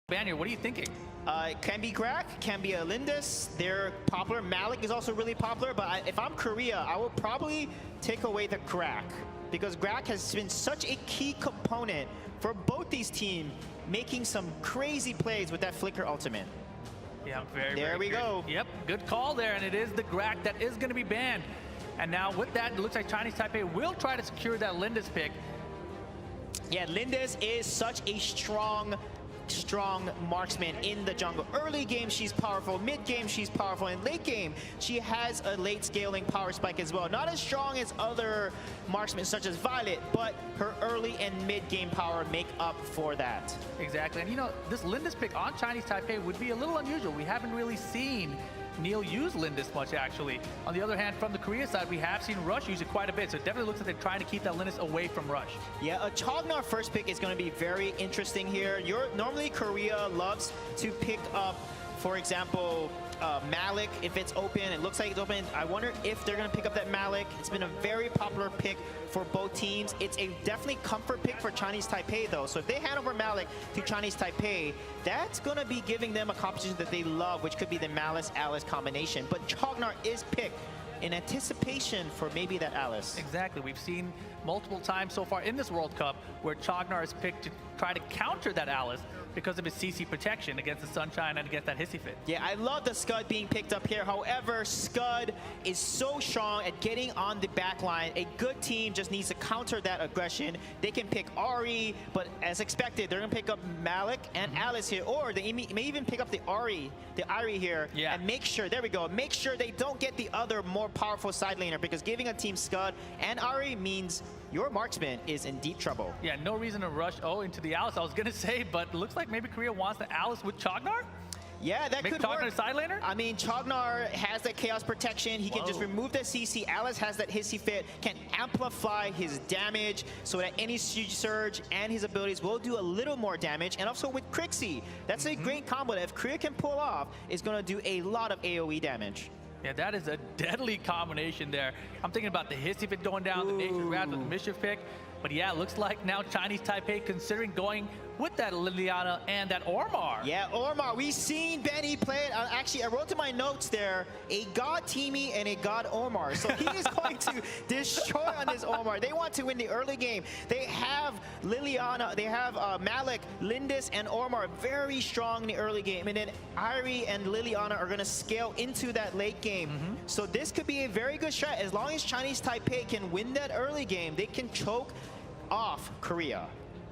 Banner, what are you thinking? It can be Grak, can be a Lindis. They're popular. Malik is also really popular, but if I'm Korea, I will probably take away the Grak because Grak has been such a key component for both these teams, making some crazy plays with that Flicker ultimate. Yeah, very There we good. go. Yep, good call there, and it is the Grak that is going to be banned. And now with that, it looks like Chinese Taipei will try to secure that Lindis pick. Yeah, Lindis is such a strong marksman in the jungle. Early game, she's powerful. Mid game, she's powerful. And late game, she has a late scaling power spike as well. Not as strong as other marksmen such as Violet, but her early and mid game power make up for that. Exactly. And you know, this Lindis pick on Chinese Taipei would be a little unusual. We haven't really seen Neil use Lindis much, actually. On the other hand, from the Korea side, we have seen Rush use it quite a bit, so it definitely looks like they're trying to keep that Lindis away from Rush. Yeah, a Chognar first pick is going to be very interesting here. Normally, Korea loves to pick up, for example, Malik. If it's open, it looks like it's open. I wonder if they're going to pick up that Malik. It's been a very popular pick for both teams. It's a definitely comfort pick for Chinese Taipei, though. So if they hand over Malik to Chinese Taipei, that's going to be giving them a composition that they love, which could be the Malice-Alice combination. But Chognar is picked in anticipation for maybe that Alice. Exactly. We've seen multiple times so far in this World Cup where Chognar is picked to try to counter that Alice because of his CC protection against the Sunshine and against that Hissy Fit. Yeah, I love the Scud being picked up here. However, Scud is so strong at getting on the back line. A good team just needs to counter that aggression. They can pick Ari, but as expected, they're going to pick up Malik and Alice here, or they may even pick up the Ari here and make sure, there we go, make sure they don't get the other more powerful side laner, because giving a team Scud and Ari means your marksman is in deep trouble. Yeah, no reason to rush into the Alice, I was going to say, but it looks like maybe Korea wants the Alice with Chognar? Yeah, that could Chognar work. Side laner? I mean, Chognar has that Chaos Protection. He can just remove the CC. Alice has that Hissy Fit, can amplify his damage so that any Surge and his abilities will do a little more damage. And also with Crixie, that's a great combo that if Korea can pull off, is going to do a lot of AoE damage. Yeah, that is a deadly combination there. I'm thinking about the Hissy Fit going down, the Nature's Wrath with the Mischief pick. But yeah, it looks like now Chinese Taipei considering going with that Liliana and that Ormar. Yeah, Ormar. We've seen Benny play it. Actually, I wrote in my notes there, a God Teamy and a God Ormar. So he is going to destroy on this Ormar. They want to win the early game. They have Liliana, they have Malik, Lindis, and Ormar very strong in the early game. And then Irie and Liliana are going to scale into that late game. So this could be a very good strat. As long as Chinese Taipei can win that early game, they can choke off Korea.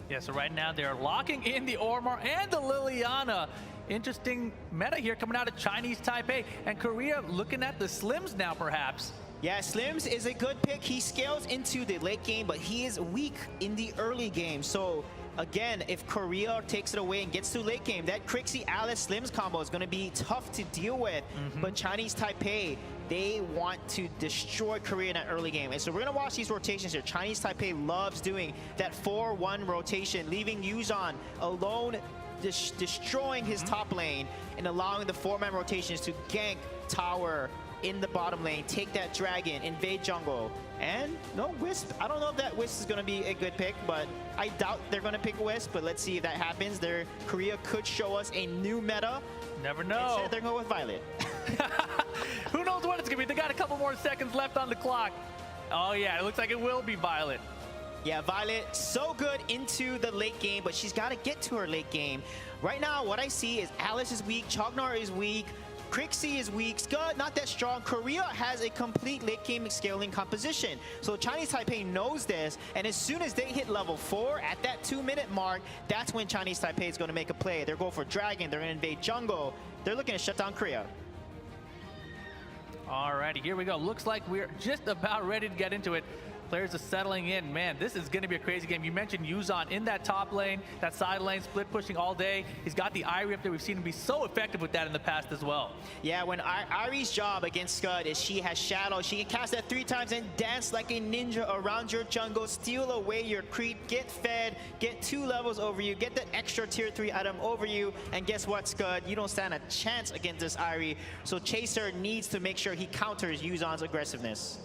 Yeah, so right now they're locking in the Ormar and the Liliana. Interesting meta here coming out of Chinese Taipei. And Korea looking at the Slims now, perhaps. Yeah, Slims is a good pick. He scales into the late game, but he is weak in the early game. So again, if Korea takes it away and gets to late game, that Crixie Alice Slims combo is going to be tough to deal with. But Chinese Taipei, they want to destroy Korea in that early game. And so we're going to watch these rotations here. Chinese Taipei loves doing that 4-1 rotation, leaving Yuzhan alone, destroying his top lane and allowing the 4-man rotations to gank tower in the bottom lane, take that dragon, invade jungle. And no Wisp. I don't know if that Wisp is going to be a good pick, but I doubt they're going to pick Wisp, but let's see if that happens. Korea could show us a new meta. Never know. Instead, they're going with Violet. Who knows what it's going to be? They got a couple more seconds left on the clock. Oh yeah, it looks like it will be Violet. Yeah, Violet, so good into the late game, but she's got to get to her late game. Right now, what I see is Alice is weak, Chognar is weak, Crixie is weak, Scud not that strong. Korea has a complete late game scaling composition. So Chinese Taipei knows this, and as soon as they hit level 4 at that 2-minute mark, that's when Chinese Taipei is going to make a play. They're going for Dragon, they're going to invade jungle. They're looking to shut down Korea. Alrighty, here we go. Looks like we're just about ready to get into it. Players are settling in. Man, this is going to be a crazy game. You mentioned Yuzhan in that top lane, that side lane, split pushing all day. He's got the Irie up there. We've seen him be so effective with that in the past as well. Yeah, when Irie's job against Scud is she has Shadow. She can cast that 3 times and dance like a ninja around your jungle, steal away your creep, get fed, get 2 levels over you, get that extra tier 3 item over you, and guess what, Scud? You don't stand a chance against this Irie. So Chaser needs to make sure he counters Yuzhan's aggressiveness.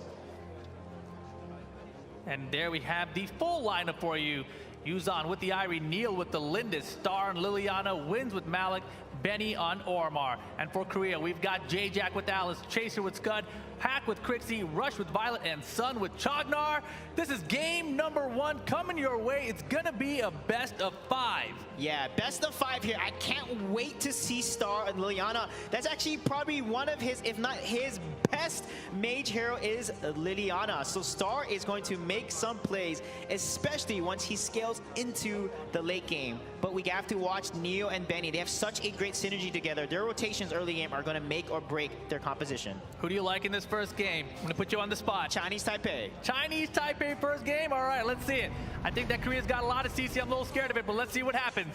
And there we have the full lineup for you. Yuzan with the Irie, Neil with the Lindis, Star and Liliana, wins with Malik, Benny on Ormar. And for Korea, we've got J-Jack with Alice, Chaser with Scud, Hack with Crixie, Rush with Violet, and Sun with Chognar. This is game number 1 coming your way. It's gonna be a best of 5. Yeah, best of 5 here. I can't wait to see Star and Liliana. That's actually probably one of his, if not his best mage hero is Liliana. So Star is going to make some plays, especially once he scales into the late game. But we have to watch Neo and Benny. They have such a great synergy together. Their rotations early game are going to make or break their composition. Who do you like in this first game? I'm going to put you on the spot. Chinese Taipei. Chinese Taipei first game? All right, let's see it. I think that Korea's got a lot of CC. I'm a little scared of it, but let's see what happens.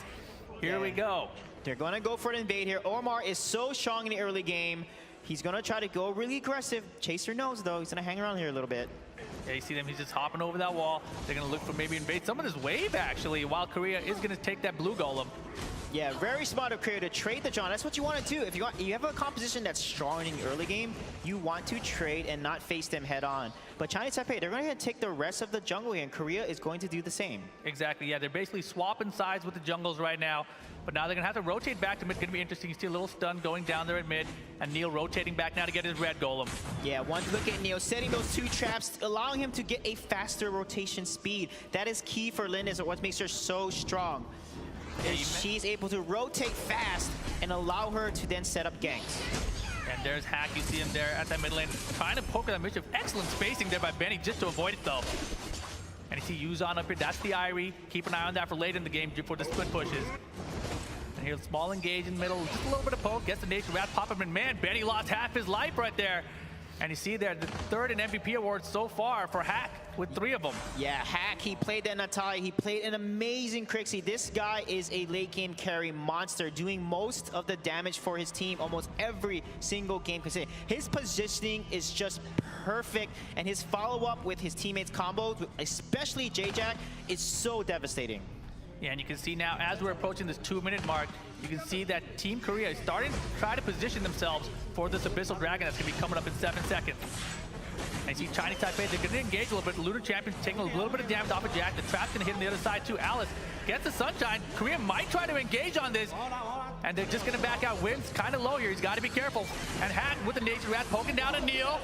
Here we go. They're going to go for an invade here. Omar is so strong in the early game. He's going to try to go really aggressive. Chaser knows, though. He's going to hang around here a little bit. Yeah, you see them, he's just hopping over that wall. They're going to look for maybe invade some of this wave, actually, while Korea is going to take that blue golem. Yeah, very smart of Korea to trade the John. That's what you want to do. If you have a composition that's strong in the early game, you want to trade and not face them head on. But Chinese Taipei, they're going to take the rest of the jungle here, and Korea is going to do the same. Exactly, yeah, they're basically swapping sides with the jungles right now. But now they're going to have to rotate back to mid. Going to be interesting. You see a little stun going down there at mid, and Neil rotating back now to get his red golem. Yeah, one look at Neil setting those 2 traps, allowing him to get a faster rotation speed. That is key for Lindis, what makes her so strong. She's able to rotate fast and allow her to then set up ganks. And there's Hack, you see him there at that mid lane, trying to poke at that mischief. Excellent spacing there by Benny just to avoid it though. And you see Yuzan up here, that's the Irie. Keep an eye on that for late in the game before the split pushes. And here's small engage in the middle, just a little bit of poke, gets the Nature Wrath, pop him, and man, Benny lost half his life right there. And you see there, the 3rd in MVP awards so far for Hack, with 3 of them. Yeah, Hack, he played that Natalia, he played an amazing Crixie. This guy is a late game carry monster, doing most of the damage for his team almost every single game. His positioning is just perfect, and his follow-up with his teammates' combos, especially J-Jack, is so devastating. Yeah, and you can see now, as we're approaching this 2-minute mark, you can see that Team Korea is starting to try to position themselves for this Abyssal Dragon that's going to be coming up in 7 seconds. And you see Chinese Taipei, they're going to engage a little bit. Lunar Champion's taking a little bit of damage off of Jack. The trap's going to hit on the other side too. Alice gets the Sunshine. Korea might try to engage on this. And they're just going to back out. Wins kind of low here. He's got to be careful. And Hack with the Nature Wrath poking down at Neil.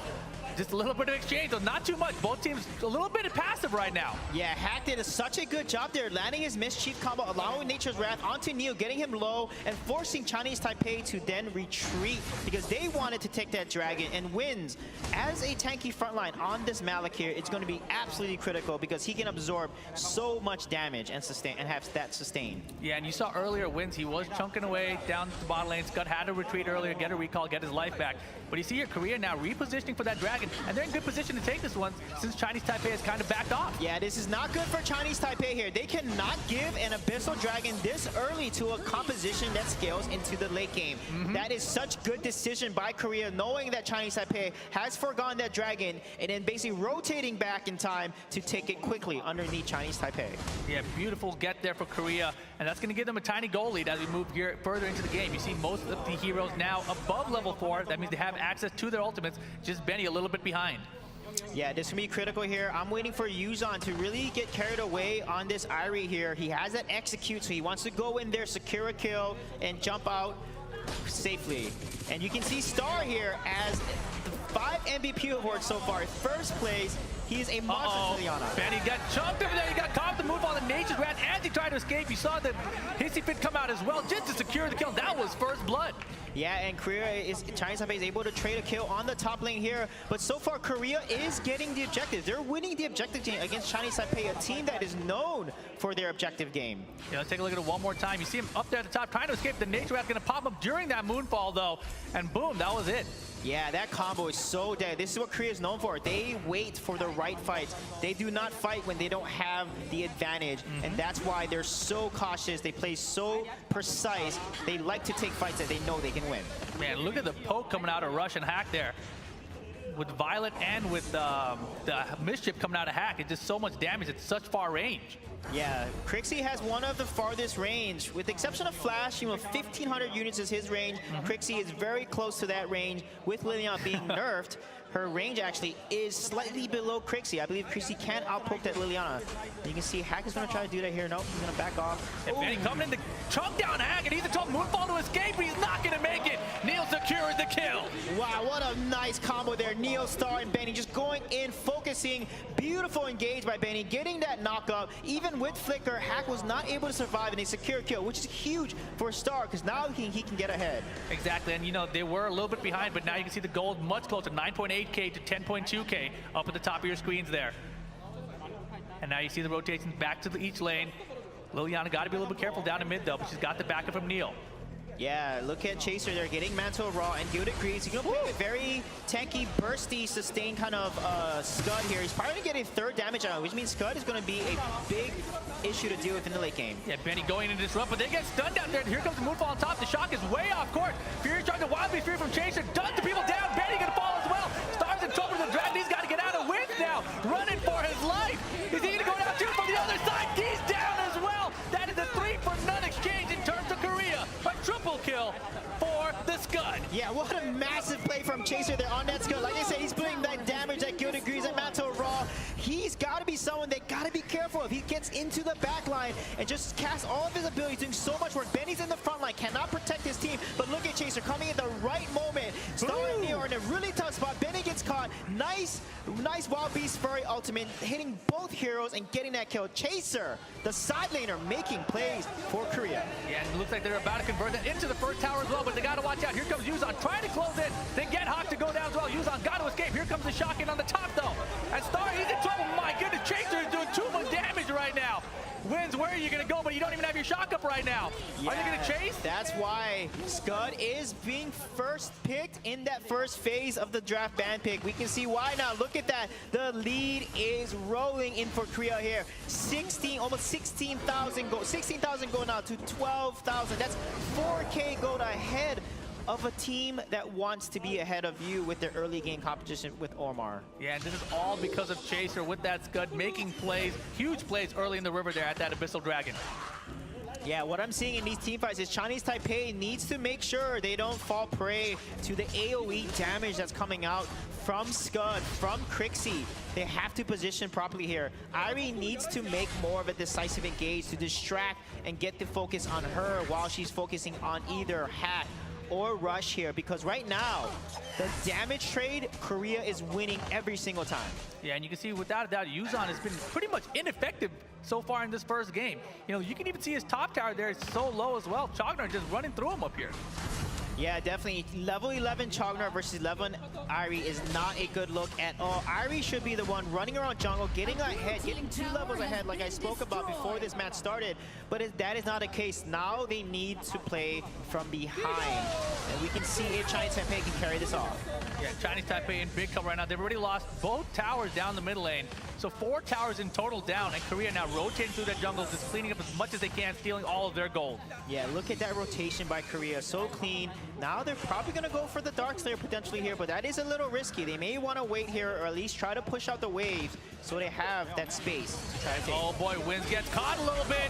Just a little bit of exchange, though not too much. Both teams a little bit passive right now. Yeah, Hack did such a good job there, landing his Mischief combo, allowing Nature's Wrath onto Neil, getting him low, and forcing Chinese Taipei to then retreat because they wanted to take that dragon, and wins. As a tanky frontline on this Malik here, it's going to be absolutely critical because he can absorb so much damage and sustain and have that sustain. Yeah, and you saw earlier wins, he was chunking away down the bottom lane. Scud had to retreat earlier, get a recall, get his life back. But you see here, Korea now repositioning for that dragon, and they're in good position to take this one since Chinese Taipei has kind of backed off. Yeah, this is not good for Chinese Taipei here. They cannot give an Abyssal Dragon this early to a composition that scales into the late game. That is such good decision by Korea, knowing that Chinese Taipei has forgone that dragon and then basically rotating back in time to take it quickly underneath Chinese Taipei. Yeah, beautiful get there for Korea, and that's going to give them a tiny goal lead as we move here further into the game. You see most of the heroes now above level 4. That means they have access to their ultimates. Just Benny a little bit behind. Yeah, this will be critical here. I'm waiting for Yuzan to really get carried away on this Irie here. He has that execute, so he wants to go in there, secure a kill, and jump out safely. And you can see Star here as the 5 MVP awards so far. First place, he is a monster to Liana. Benny got chunked over there. He got caught the move on the Nature's Wrath as he tried to escape. You saw the Hissy Fit come out as well just to secure the kill. That was first blood. Yeah, and Chinese Taipei is able to trade a kill on the top lane here. But so far, Korea is getting the objective. They're winning the objective game against Chinese Taipei, a team that is known for their objective game. Yeah, let's take a look at it one more time. You see him up there at the top trying to escape. The Nature Wrath going to pop up during that moonfall, though. And boom, that was it. Yeah, that combo is so dead. This is what Korea is known for. They wait for the right fights. They do not fight when they don't have the advantage. And that's why they're so cautious. They play so precise. They like to take fights that they know they can win. Man, look at the poke coming out of Rush and Hack there. with Violet and with the Mischief coming out of Hack, it's just so much damage at such far range. Yeah, Crixie has one of the farthest range. With the exception of Flash, 1,500 units is his range. Crixie is very close to that range. With Liliana being nerfed, her range actually is slightly below Crixie. I believe Crixie can outpoke that Liliana. You can see Hack is going to try to do that here. Nope, he's going to back off. And Benny coming in to chunk down Hack, and he's a tough moonfall to escape, but he's not going to make it. Neil secures the kill. Wow, what a nice combo there. Neo, Star, and Benny just going in, focusing. Beautiful engage by Benny, getting that knockup. Even with Flicker, Hack was not able to survive, and a secure kill, which is huge for Star, because now he can get ahead. Exactly, and they were a little bit behind, but now you can see the gold much closer, 9.8K to 10.2K up at the top of your screens there. And now you see the rotations back to each lane. Liliana got to be a little bit careful down in mid though, but she's got the backup from Neil. Yeah, look at Chaser there, getting Mantle Raw and Gilded Greaves. He's going to play a very tanky, bursty, sustained kind of Scud here. He's probably going to get a third damage on it, which means Scud is going to be a big issue to deal with in the late game. Yeah, Benny going in to disrupt, but they get stunned out there. Here comes the Moonfall on top. The shock is way off court. Fury trying to wildly Fury from Chaser. Does the people down. Benny going to fall as well. Stars in trouble with the Dragon. He's got to get out of wins now. Running for his life. Is he going to go down too from the other side? He's down as well. That is a 3-for-none exchange in terms of Korea. A triple kill for the Scud. Yeah, what a massive play from Chaser there on that Scud. Like I said, he's putting that damage, that Gilded Greaves, that Mantle Raw. He's got to be someone they got to be careful of. He gets into the back line and just casts all of his abilities, doing so much work. Benny's in the front line, cannot protect his team, but look at Chaser coming at the right moment. Star and Neo are in a really tough spot. Benny gets caught. Nice Wild Beast Furry ultimate, hitting both heroes and getting that kill. Chaser, the side laner, making plays for Korea. Yeah, and it looks like they're about to convert that into the first tower as well, but they got to watch out. Here comes Yuzon trying to close in. They get Hawk to go down as well. Yuzon got to escape. Here comes the shotgun on the top though. And Star, he's in trouble. My goodness, Chaser is doing too much damage right now. Wins, where are you going to go? But you don't even have your shock up right now. Yeah, are they going to chase? That's why Scud is being first picked in that first phase of the draft ban pick. We can see why now. Look at that. The lead is rolling in for Korea here. Almost 16,000 gold. 16,000 gold now to 12,000. That's 4K gold ahead of a team that wants to be ahead of you with their early game competition with Ormar. Yeah, and this is all because of Chaser with that Scud making plays, huge plays early in the river there at that Abyssal Dragon. Yeah, what I'm seeing in these team fights is Chinese Taipei needs to make sure they don't fall prey to the AoE damage that's coming out from Scud, from Crixie. They have to position properly here. Irie needs to make more of a decisive engage to distract and get the focus on her while she's focusing on either Hack or Rush here, because right now, the damage trade, Korea is winning every single time. Yeah, and you can see without a doubt, Yuzon has been pretty much ineffective so far in this first game. You can even see his top tower there is so low as well. Chognar just running through him up here. Yeah, definitely. Level 11 Chognar versus level 11 Irie is not a good look at all. Irie should be the one running around jungle, getting ahead, getting 2 levels ahead like I spoke about before this match started. But that is not the case. Now they need to play from behind. And we can see if Chinese Taipei can carry this off. Yeah, Chinese Taipei in big trouble right now. They've already lost both towers down the middle lane. So 4 towers in total down, and Korea now rotating through that jungle, just cleaning up as much as they can, stealing all of their gold. Yeah, look at that rotation by Korea. So clean. Now they're probably going to go for the Dark Slayer potentially here, but that is a little risky. They may want to wait here or at least try to push out the waves so they have that space to try to take. Oh boy, Wins gets caught a little bit.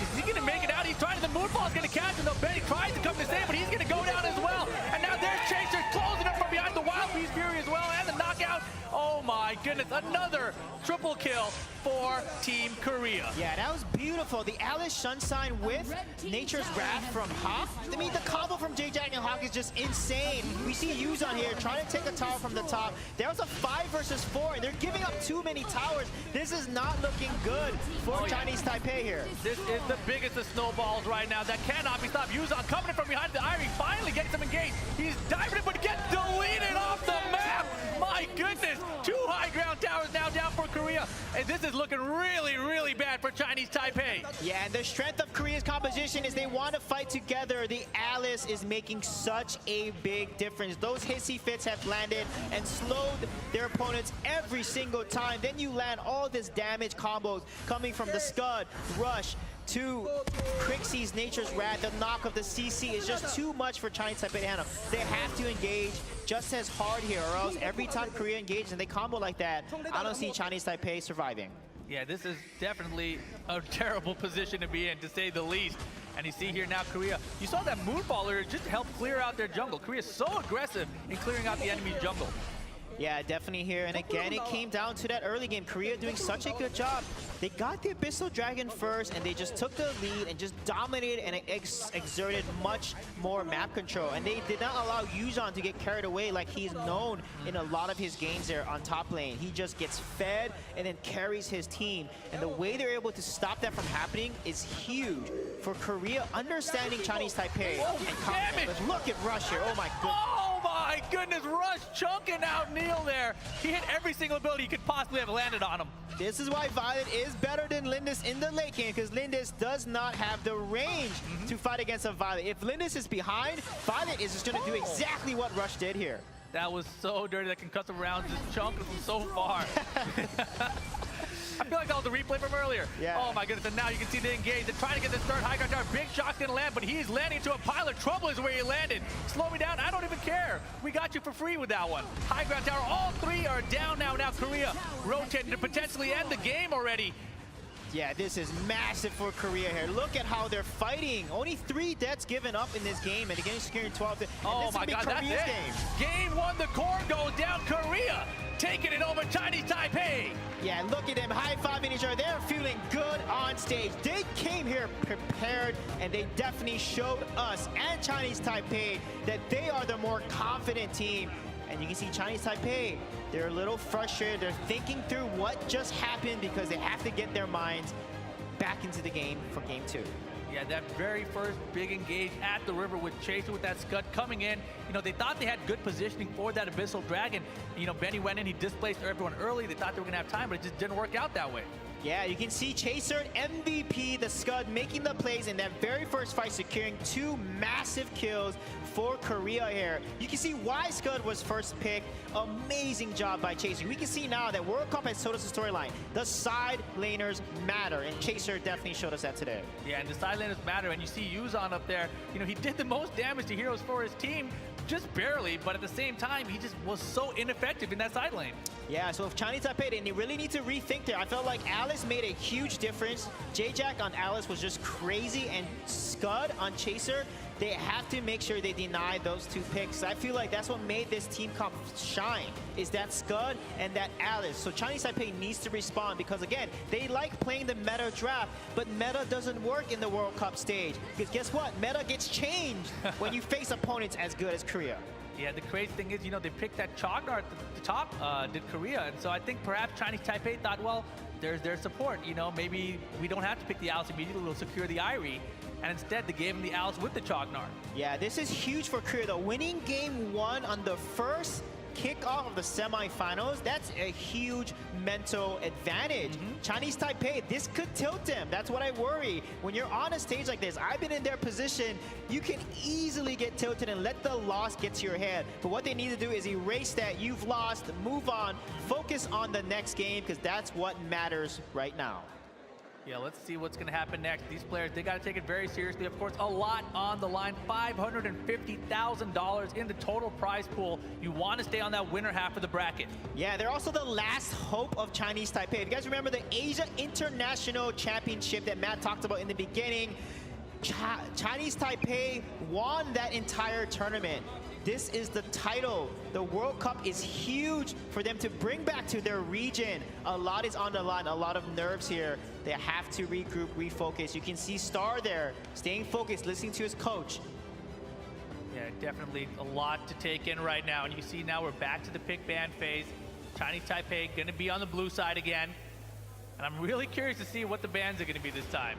Is he going to make it out? He's trying to, the Moonfall is going to catch him. though. Benny tries to come to save, but he's going to go down as well. And now there's Chaser closing up from behind the Wild Beast Fury as well, and the knockout. Oh my goodness, another triple kill for Team Korea. Yeah, that was beautiful. The Alice Sunshine with Nature's Wrath from Hawk. I mean, the combo from J-Jack and Hawk is just insane. We see Yuzon here trying to take a tower from the top. There was a 5 versus 4, and they're giving up too many towers. This is not looking good for Chinese Taipei here. This is the biggest of snowballs right now. That cannot be stopped. Yuzon coming in from behind the Irie, finally getting some engaged. He's diving in, but gets deleted off the map. My goodness, 2 high ground towers now down for Korea. And this is looking really, really bad for Chinese Taipei. Yeah, and the strength of Korea's composition is they want to fight together. The Alice is making such a big difference. Those hissy fits have landed and slowed their opponents every single time. Then you land all this damage combos coming from the Scud, Rush, to Crixie's Nature's Wrath. The knock of the CC is just too much for Chinese Taipei to handle. They have to engage just as hard here, or else every time Korea engages and they combo like that, I don't see Chinese Taipei surviving. Yeah, this is definitely a terrible position to be in, to say the least. And you see here now Korea, you saw that Moonfaller just help clear out their jungle. Korea is so aggressive in clearing out the enemy's jungle. Yeah, definitely here. And again, it came down to that early game. Korea doing such a good job. They got the Abyssal Dragon first, and they just took the lead and just dominated and exerted much more map control. And they did not allow Yuzhan to get carried away like he's known in a lot of his games there on top lane. He just gets fed and then carries his team. And the way they're able to stop that from happening is huge for Korea understanding Chinese Taipei. And look at Rush here. Oh my goodness. Oh my goodness, Rush chunking out Neil there. He hit every single ability he could possibly have landed on him. This is why Violet is better than Lindis in the late game, because Lindis does not have the range to fight against a Violet. If Lindis is behind, Violet is just going to do exactly what Rush did here. That was so dirty. That concussive round just chunked from so far. I feel like that was a replay from earlier. Yeah. Oh my goodness, and now you can see they engage. They're trying to get this third high ground tower. Big shot's gonna land, but he's landing into a pilot. Trouble is where he landed. Slow me down, I don't even care. We got you for free with that one. High ground tower, all three are down now. Now Korea rotating to potentially end the game already. Yeah, this is massive for Korea here. Look at how they're fighting. Only 3 deaths given up in this game, and again, securing 12. Oh my God, that's it. Game 1, the core goes down. Korea taking it over Chinese Taipei. Yeah, look at them high-fiving each other. They're feeling good on stage. They came here prepared, and they definitely showed us and Chinese Taipei that they are the more confident team. And you can see Chinese Taipei, they're a little frustrated. They're thinking through what just happened because they have to get their minds back into the game for game 2. Yeah, that very first big engage at the river with Chaser with that Scud coming in. You know, they thought they had good positioning for that Abyssal Dragon. You know, Benny went in, he displaced everyone early. They thought they were going to have time, but it just didn't work out that way. Yeah, you can see Chaser, MVP, the Scud, making the plays in that very first fight, securing 2 massive kills for Korea here. You can see why Scud was first picked. Amazing job by Chaser. We can see now that World Cup has told us the storyline. The side laners matter, and Chaser definitely showed us that today. Yeah, and the side laners matter, and you see Yuzhan up there. You know, he did the most damage to heroes for his team, just barely, but at the same time, he just was so ineffective in that side lane. Yeah, so if Chinese Taipei, they really need to rethink there. I felt like Alice made a huge difference. J-Jack on Alice was just crazy, and Scud on Chaser, they have to make sure they deny those 2 picks. I feel like that's what made this team comp shine, is that Scud and that Alice. So Chinese Taipei needs to respond because, again, they like playing the meta draft, but meta doesn't work in the World Cup stage. Because guess what? Meta gets changed when you face opponents as good as Korea. Yeah, the crazy thing is, you know, they picked that Chognar at the top, did Korea. And so I think perhaps Chinese Taipei thought, well, there's their support. You know, maybe we don't have to pick the Alice immediately, we'll secure the Irie. And instead, they gave him the Alice with the Chognar. Yeah, this is huge for Korea, though. Winning game 1 on the first kickoff of the semifinals, that's a huge mental advantage. Chinese Taipei, this could tilt them. That's what I worry. When you're on a stage like this, I've been in their position, you can easily get tilted and let the loss get to your head. But what they need to do is erase that. You've lost, move on, focus on the next game, because that's what matters right now. Yeah, let's see what's going to happen next. These players, they got to take it very seriously. Of course, a lot on the line. $550,000 in the total prize pool. You want to stay on that winner half of the bracket. Yeah, they're also the last hope of Chinese Taipei. If you guys remember the Asia International Championship that Matt talked about in the beginning, Chinese Taipei won that entire tournament. This is the title. The World Cup is huge for them to bring back to their region. A lot is on the line, a lot of nerves here. They have to regroup, refocus. You can see Star there, staying focused, listening to his coach. Yeah, definitely a lot to take in right now. And you see now we're back to the pick ban phase. Chinese Taipei gonna be on the blue side again. And I'm really curious to see what the bans are gonna be this time.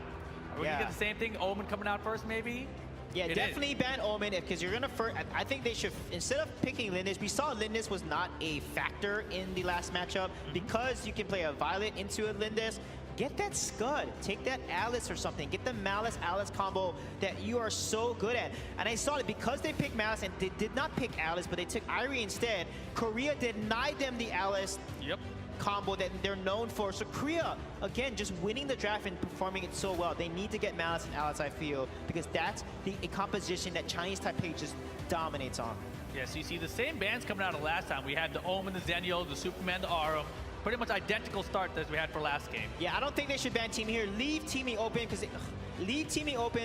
Are we gonna get the same thing? Omen coming out first, maybe? Yeah, definitely ban Omen, because you're gonna first. I think they should, instead of picking Lindis, we saw Lindis was not a factor in the last matchup. Because you can play a Violet into a Lindis, get that Scud, take that Alice or something, get the Malice Alice combo that you are so good at. And I saw it because they picked Malice and they did not pick Alice, but they took Irie instead. Korea denied them the Alice. Yep. combo that they're known for. So Korea, again, just winning the draft and performing it so well. They need to get Malice and Alice, I feel, because that's a composition that Chinese Taipei just dominates on. Yes, you see the same bands coming out of last time. We had the Omen, the Zenyo, the Superman, the Arum. Pretty much identical start as we had for last game. Yeah, I don't think they should ban teaming here. Leave teaming open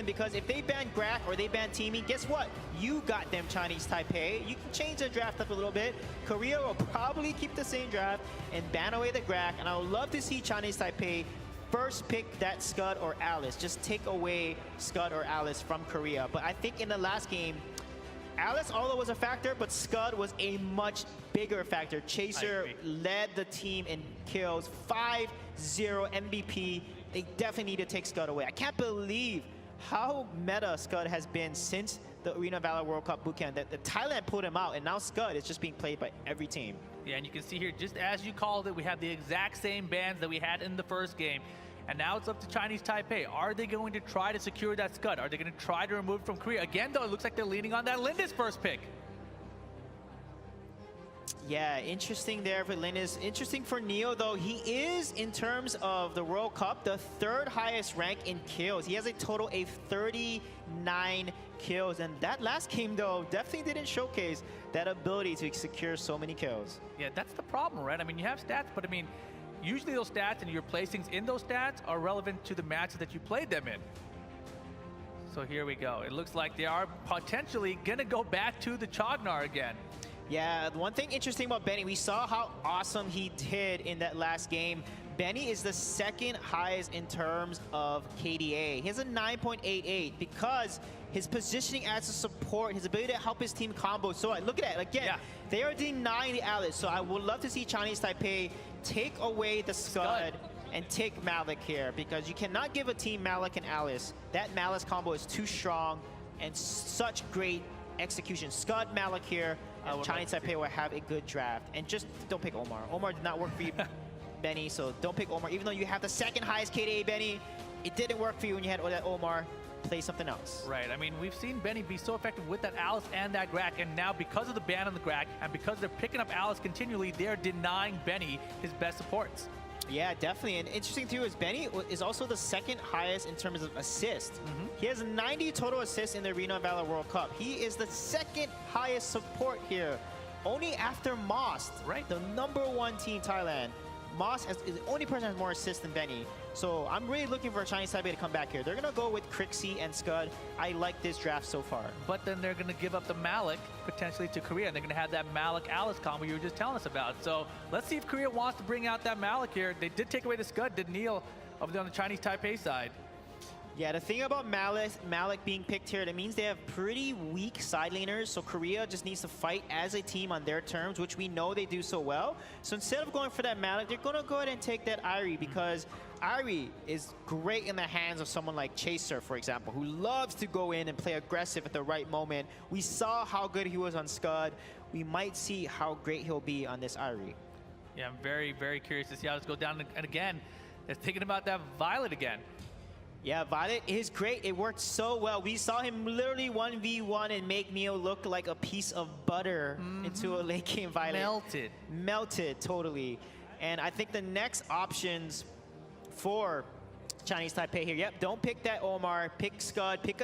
because if they ban Grak or they ban teaming, guess what? You got them, Chinese Taipei. You can change the draft up a little bit. Korea will probably keep the same draft and ban away the Grak. And I would love to see Chinese Taipei first pick that Scud or Alice. Just take away Scud or Alice from Korea. But I think in the last game, Alice, although was a factor, but Scud was a much bigger factor. Chaser led the team in kills, 5-0 MVP. They definitely need to take Scud away. I can't believe how meta Scud has been since the Arena Valor World Cup bootcamp. That Thailand pulled him out, and now Scud is just being played by every team. Yeah, and you can see here, just as you called it, we have the exact same bans that we had in the first game. And now it's up to Chinese Taipei. Are they going to try to secure that Scud? Are they going to try to remove it from Korea? Again, though, it looks like they're leaning on that Lindis first pick. Yeah, interesting there for Lindis. Interesting for Neo, though. He is, in terms of the World Cup, the third highest rank in kills. He has a total of 39 kills. And that last game, though, definitely didn't showcase that ability to secure so many kills. Yeah, that's the problem, right? I mean, you have stats, but I mean, usually those stats and your placings in those stats are relevant to the matches that you played them in. So here we go. It looks like they are potentially going to go back to the Chognar again. Yeah, one thing interesting about Benny, we saw how awesome he did in that last game. Benny is the second highest in terms of KDA. He has a 9.88 because his positioning as a support, his ability to help his team combo. So look at that, again, they are denying the Alice. So I would love to see Chinese Taipei take away the Scud and take Malik here, because you cannot give a team Malik and Alice. That Malice combo is too strong and such great execution. Scud, Malik here, Chinese Taipei will have a good draft. And just don't pick Omar. Omar did not work for you, Benny, so don't pick Omar. Even though you have the second highest KDA, Benny, it didn't work for you when you had that Omar. Play something else. Right. I mean, we've seen Benny be so effective with that Alice and that Grak, and now because of the ban on the Grak and because they're picking up Alice continually, they're denying Benny his best supports. Yeah, definitely. And interesting too is Benny is also the second highest in terms of assists. He has 90 total assists in the Arena Valor World Cup. He is the second highest support here, only after Moss, the #1 team Thailand. Moss is the only person that has more assists than Benny. So I'm really looking for Chinese Taipei to come back here. They're going to go with Crixie and Scud. I like this draft so far. But then they're going to give up the Malik potentially to Korea, and they're going to have that Malik-Alice combo you were just telling us about. So let's see if Korea wants to bring out that Malik here. They did take away the Scud, did Neil, over there on the Chinese Taipei side. Yeah, the thing about Malik being picked here, that means they have pretty weak side laners, so Korea just needs to fight as a team on their terms, which we know they do so well. So instead of going for that Malik, they're going to go ahead and take that Irie, because Irie is great in the hands of someone like Chaser, for example, who loves to go in and play aggressive at the right moment. We saw how good he was on Scud. We might see how great he'll be on this Irie. Yeah, I'm very, very curious to see how this goes down. And again, they're thinking about that Violet again. Yeah, Violet is great. It worked so well. We saw him literally 1v1 and make Neo look like a piece of butter into a late game Violet. Melted. Melted, totally. And I think the next options for Chinese Taipei here, yep, don't pick that Omar, pick Scud, pick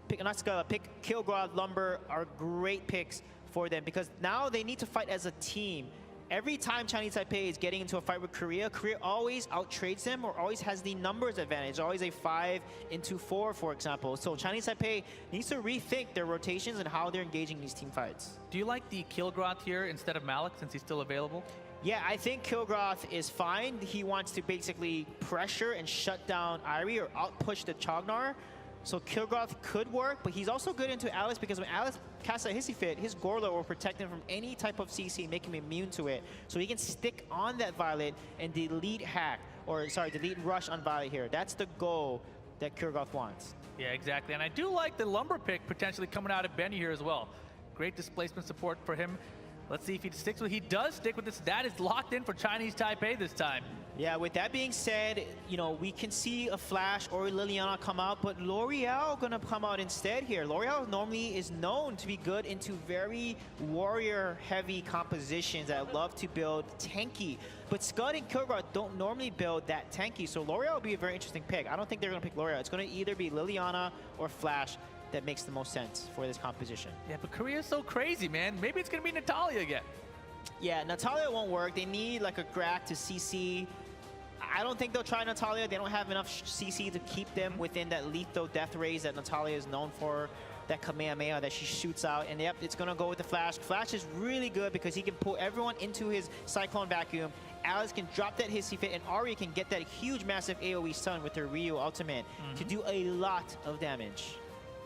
Kilgrad, Lumber are great picks for them, because now they need to fight as a team. Every time Chinese Taipei is getting into a fight with Korea, Korea always outtrades them or always has the numbers advantage. Always a 5-4, for example. So Chinese Taipei needs to rethink their rotations and how they're engaging these team fights. Do you like the Kilgroth here instead of Malik, since he's still available? Yeah, I think Kilgroth is fine. He wants to basically pressure and shut down Irie or outpush the Chognar. So Kilgroth could work, but he's also good into Alice, because when Alice casts a Hissy Fit, his Gorlo will protect him from any type of CC, make him immune to it. So he can stick on that Violet and delete Rush on Violet here. That's the goal that Kilgroth wants. Yeah, exactly. And I do like the Lumber pick potentially coming out of Benny here as well. Great displacement support for him. Let's see if he sticks with it. He does stick with this. That is locked in for Chinese Taipei this time. Yeah, with that being said, you know, we can see a Flash or Liliana come out, but L'Oreal gonna come out instead here. L'Oreal normally is known to be good into very warrior-heavy compositions that love to build tanky, but Scud and Kilgore don't normally build that tanky, so L'Oreal will be a very interesting pick. I don't think they're gonna pick L'Oreal. It's gonna either be Liliana or Flash that makes the most sense for this composition. Yeah, but Korea's so crazy, man. Maybe it's gonna be Natalia again. Yeah, Natalia won't work. They need like a Grak to CC. I don't think they'll try Natalia. They don't have enough CC to keep them within that lethal death rays that Natalia is known for, that Kamehameha that she shoots out. And yep, it's going to go with the Flash. Flash is really good because he can pull everyone into his Cyclone Vacuum. Alice can drop that Hissy Fit, and Ari can get that huge, massive AoE stun with her Ryu ultimate to do a lot of damage.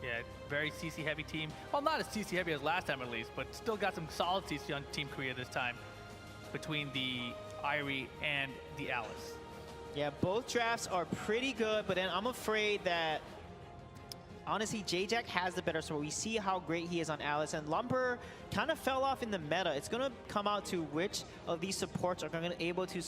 Yeah, very CC heavy team. Well, not as CC heavy as last time at least, but still got some solid CC on Team Korea this time between the Irie and the Alice. Yeah, both drafts are pretty good, but then I'm afraid that, honestly, Jack has the better sword. We see how great he is on Alice, and Lumber kind of fell off in the meta. It's going to come out to which of these supports are going to be able to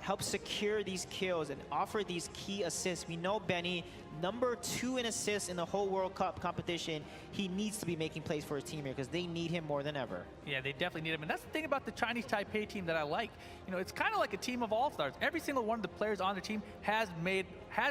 help secure these kills and offer these key assists. We know Benny, #2 in assists in the whole World Cup competition. He needs to be making plays for his team here because they need him more than ever. Yeah, they definitely need him. And that's the thing about the Chinese Taipei team that I like. You know, it's kind of like a team of all-stars. Every single one of the players on the team has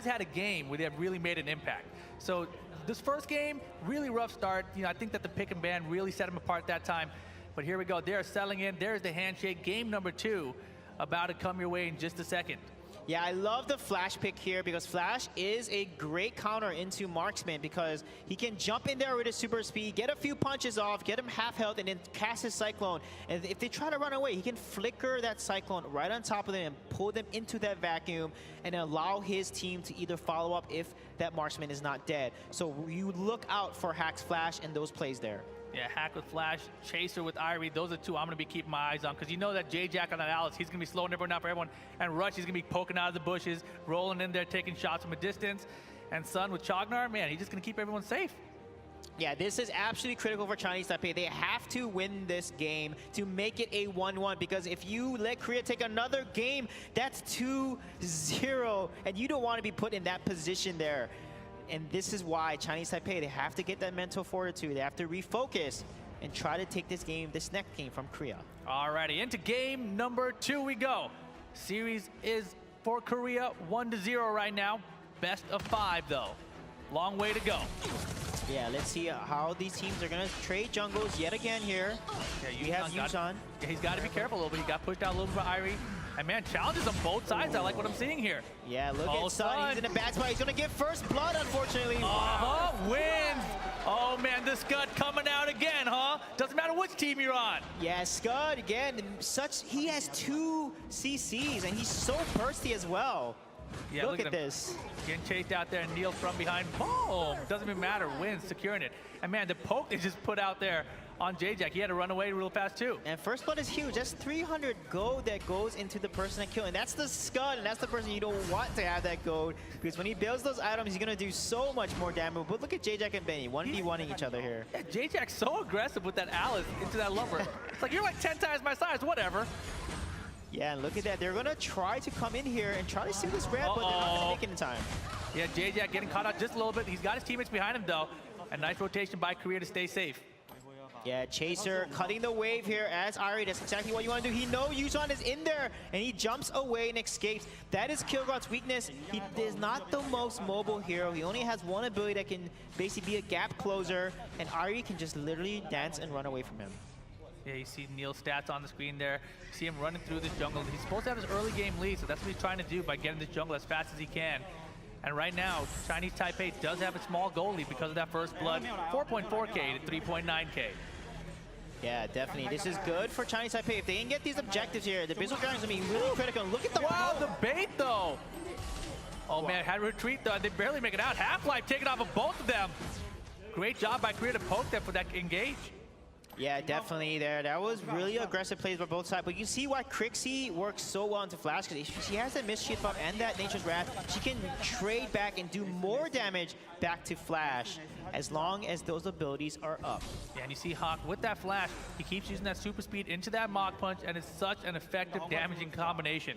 had a game where they have really made an impact. So this first game, really rough start. You know, I think that the pick and ban really set them apart that time. But here we go. They're settling in. There's the handshake. Game #2 about to come your way in just a second. Yeah, I love the Flash pick here because Flash is a great counter into Marksman because he can jump in there with his super speed, get a few punches off, get him half health, and then cast his Cyclone. And if they try to run away, he can flicker that Cyclone right on top of them and pull them into that vacuum and allow his team to either follow up if that Marksman is not dead. So you look out for Hack's Flash and those plays there. Yeah, Hack with Flash, Chaser with Irie. Those are two I'm going to be keeping my eyes on because you know that Jack on that Alice, he's going to be slowing everyone down for everyone. And Rush, he's going to be poking out of the bushes, rolling in there, taking shots from a distance. And Sun with Chognar, man, he's just going to keep everyone safe. Yeah, this is absolutely critical for Chinese Taipei. They have to win this game to make it a 1-1 because if you let Korea take another game, that's 2-0. And you don't want to be put in that position there. And this is why Chinese Taipei, they have to get that mental fortitude. They have to refocus and try to take this next game from Korea. Alrighty, into game #2 we go. Series is for Korea 1-0 right now. Best of 5 though. Long way to go. Yeah, let's see how these teams are going to trade jungles yet again here. Yeah, we have Yuzhan. Yeah, he's got to be careful a little bit. He got pushed out a little bit by Irie. And man, challenges on both sides. I like what I'm seeing here. Yeah, look at Sun. He's in a bad spot. He's going to get first blood, unfortunately. Wins. Oh man, the Scud coming out again, huh? Doesn't matter which team you're on. Yeah, Scud again. He has 2 CCs and he's so bursty as well. Yeah, look at this. Getting chased out there and Neil from behind. Boom! Doesn't even matter. Wins, securing it. And man, the poke they just put out there on Jack. He had to run away real fast too. And first blood is huge. That's 300 gold that goes into the person that killed. And that's the Scud, and that's the person you don't want to have that gold. Because when he builds those items, he's going to do so much more damage. But look at Jack and Benny, 1v1ing each other here. Yeah, Jack's so aggressive with that Alice into that Lumber. It's like, you're like 10 times my size, whatever. Yeah, and look at that. They're going to try to come in here and try to steal this grab, but they're not going to make it in time. Yeah, Jack getting caught out just a little bit. He's got his teammates behind him, though. A nice rotation by Korea to stay safe. Yeah, Chaser cutting the wave here as Irie. That's exactly what you want to do. He knows Yuzhan is in there, and he jumps away and escapes. That is Kilgore's weakness. He is not the most mobile hero. He only has one ability that can basically be a gap closer, and Irie can just literally dance and run away from him. Yeah, you see Neil's stats on the screen there. You see him running through this jungle. He's supposed to have his early game lead, so that's what he's trying to do by getting this jungle as fast as he can. And right now, Chinese Taipei does have a small goal lead because of that first blood. 4.4K to 3.9K. Yeah, definitely. This is good for Chinese Taipei. If they can get these objectives here, the Abyssal Dragon is going to be really critical. Look at the the bait, though. Oh, man, had to retreat, though. They barely make it out. Half-Life taken off of both of them. Great job by Korea to poke them for that engage. Yeah, definitely there. That was really aggressive plays by both sides. But you see why Crixie works so well into Flash, because she has that Mischief buff and that Nature's Wrath. She can trade back and do more damage back to Flash as long as those abilities are up. Yeah, and you see Hawk with that Flash, he keeps using that super speed into that Mach Punch, and it's such an effective damaging combination.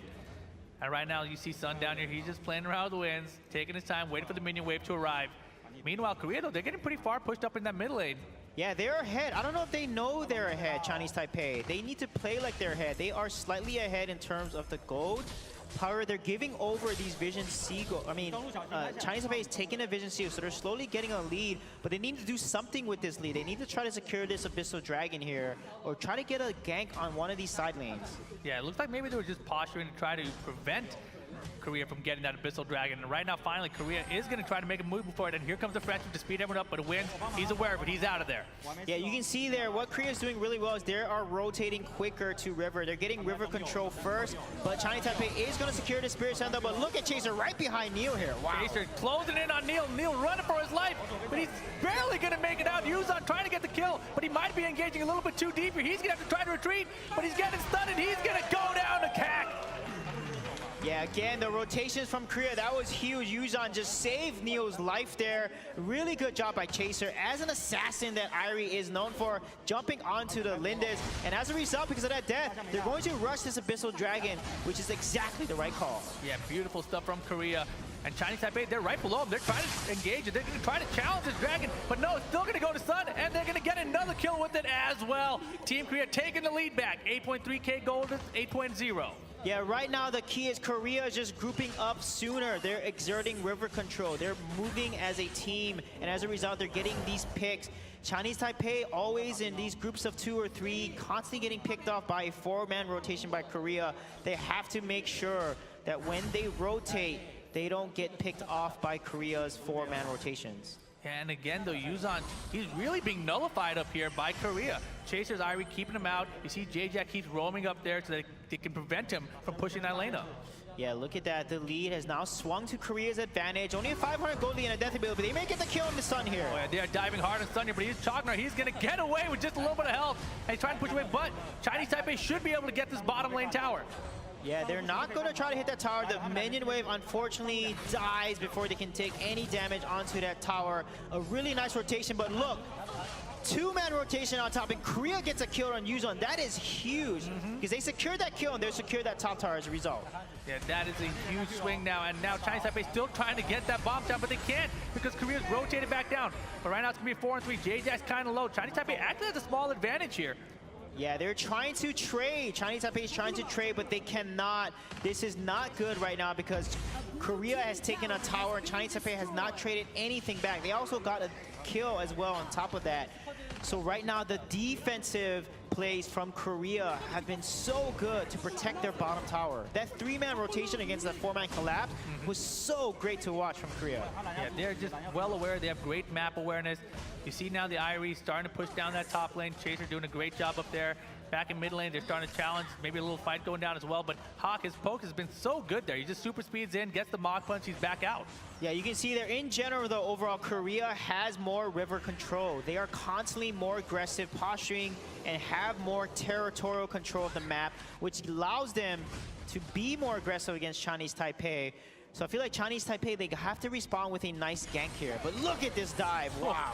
And right now you see Sun down here, he's just playing around with the winds, taking his time, waiting for the minion wave to arrive. Meanwhile, Korea, though, they're getting pretty far pushed up in that mid lane. Yeah, they're ahead. I don't know if they know they're ahead, Chinese Taipei. They need to play like they're ahead. They are slightly ahead in terms of the gold. However, they're giving over these Vision C gold. I mean, Chinese Taipei is taking a Vision C, so they're slowly getting a lead, but they need to do something with this lead. They need to try to secure this Abyssal Dragon here, or try to get a gank on one of these side lanes. Yeah, it looks like maybe they were just posturing to try to prevent Korea from getting that Abyssal Dragon. And right now, finally, Korea is going to try to make a move for it. And here comes the Frenchman to speed everyone up, but it wins. He's aware of it. He's out of there. Yeah, you can see there what Korea is doing really well is they are rotating quicker to River. They're getting River control first, but Chinese Taipei is going to secure the Spirit Sandal. But look at Chaser right behind Neil here. Wow. Chaser closing in on Neil. Neil running for his life, but he's barely going to make it out. Yuzon trying to get the kill, but he might be engaging a little bit too deep here. He's going to have to try to retreat, but he's getting stunned, and he's going to go down to CAC. Yeah, again, the rotations from Korea, that was huge. Yuzon just saved Neo's life there. Really good job by Chaser. As an assassin that Irie is known for, jumping onto the Lindis. And as a result, because of that death, they're going to rush this Abyssal Dragon, which is exactly the right call. Yeah, beautiful stuff from Korea. And Chinese Taipei, they're right below him. They're trying to engage it. They're going to try to challenge this Dragon. But no, it's still going to go to Sun, and they're going to get another kill with it as well. Team Korea taking the lead back. 8.3K gold, 8.0. Yeah, right now the key is Korea is just grouping up sooner. They're exerting river control. They're moving as a team, and as a result, they're getting these picks. Chinese Taipei always in these groups of 2 or 3, constantly getting picked off by a 4-man rotation by Korea. They have to make sure that when they rotate, they don't get picked off by Korea's 4-man rotations. And again, though, Yuzon, he's really being nullified up here by Korea. Chaser's Irie keeping him out. You see J-Jack keeps roaming up there so that they can prevent him from pushing that lane up. Yeah, look at that. The lead has now swung to Korea's advantage. Only a 500 gold lead and a death ability, but they may get the kill on the Sun here. Oh, yeah, they are diving hard on Sun here, but he's Chognar. He's going to get away with just a little bit of health. And he's trying to push away, but Chinese Taipei should be able to get this bottom lane tower. Yeah, they're not going to try to hit that tower. The minion wave, unfortunately, dies before they can take any damage onto that tower. A really nice rotation, but look, 2-man rotation on top, and Korea gets a kill on Yuzon. That is huge, because they secured that kill, and they secured that top tower as a result. Yeah, that is a huge swing now, and now Chinese Taipei still trying to get that bomb down, but they can't because Korea's rotated back down. But right now it's going to be a 4-3. J-Jack's kind of low. Chinese Taipei actually has a small advantage here. Yeah, they're trying to trade. Chinese Taipei is trying to trade, but they cannot. This is not good right now because Korea has taken a tower and Chinese Taipei has not traded anything back. They also got a kill as well on top of that. So right now, the defensive plays from Korea have been so good to protect their bottom tower. That 3-man rotation against that 4-man collapse was so great to watch from Korea. Yeah, they're just well aware. They have great map awareness. You see now the Irie starting to push down that top lane. Chaser doing a great job up there. Back in mid lane, they're starting to challenge. Maybe a little fight going down as well. But Hawk, his poke has been so good there. He just super speeds in, gets the Mach Punch, he's back out. Yeah, you can see there in general, though, overall, Korea has more river control. They are constantly more aggressive, posturing, and have more territorial control of the map, which allows them to be more aggressive against Chinese Taipei. So I feel like Chinese Taipei, they have to respond with a nice gank here. But look at this dive, wow.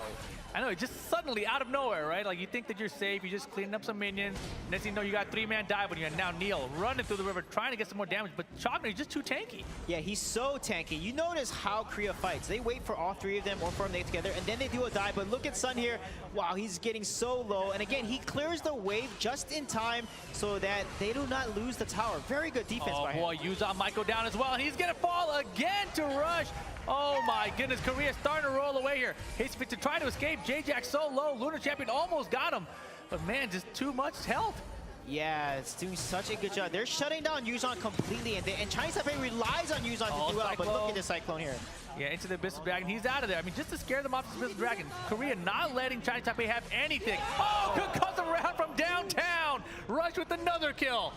I know, just suddenly out of nowhere, right? Like you think that you're safe, you're just cleaning up some minions. Next thing you know, you got 3-man dive when you're now Neil running through the river, trying to get some more damage, but Chognar is just too tanky. Yeah, he's so tanky. You notice how Korea fights. They wait for all 3 of them or for them to get together, and then they do a dive. But look at Sun here. Wow, he's getting so low. And again, he clears the wave just in time so that they do not lose the tower. Very good defense by him. Oh boy, Yuzon might go down as well, and he's gonna fall again to Rush. Oh my goodness, Korea's starting to roll away here. Hasefit to try to escape. J-Jack so low. Lunar Champion almost got him. But man, just too much health. Yeah, it's doing such a good job. They're shutting down Yuzon completely, and Chinese Taipei relies on Yuzon to do well, but look at the Cyclone here. Yeah, into the Abyssal Dragon. He's out of there. I mean, just to scare them off the Abyssal Dragon. Korea not letting Chinese Taipei have anything. Oh, good custom round from downtown. Rush with another kill.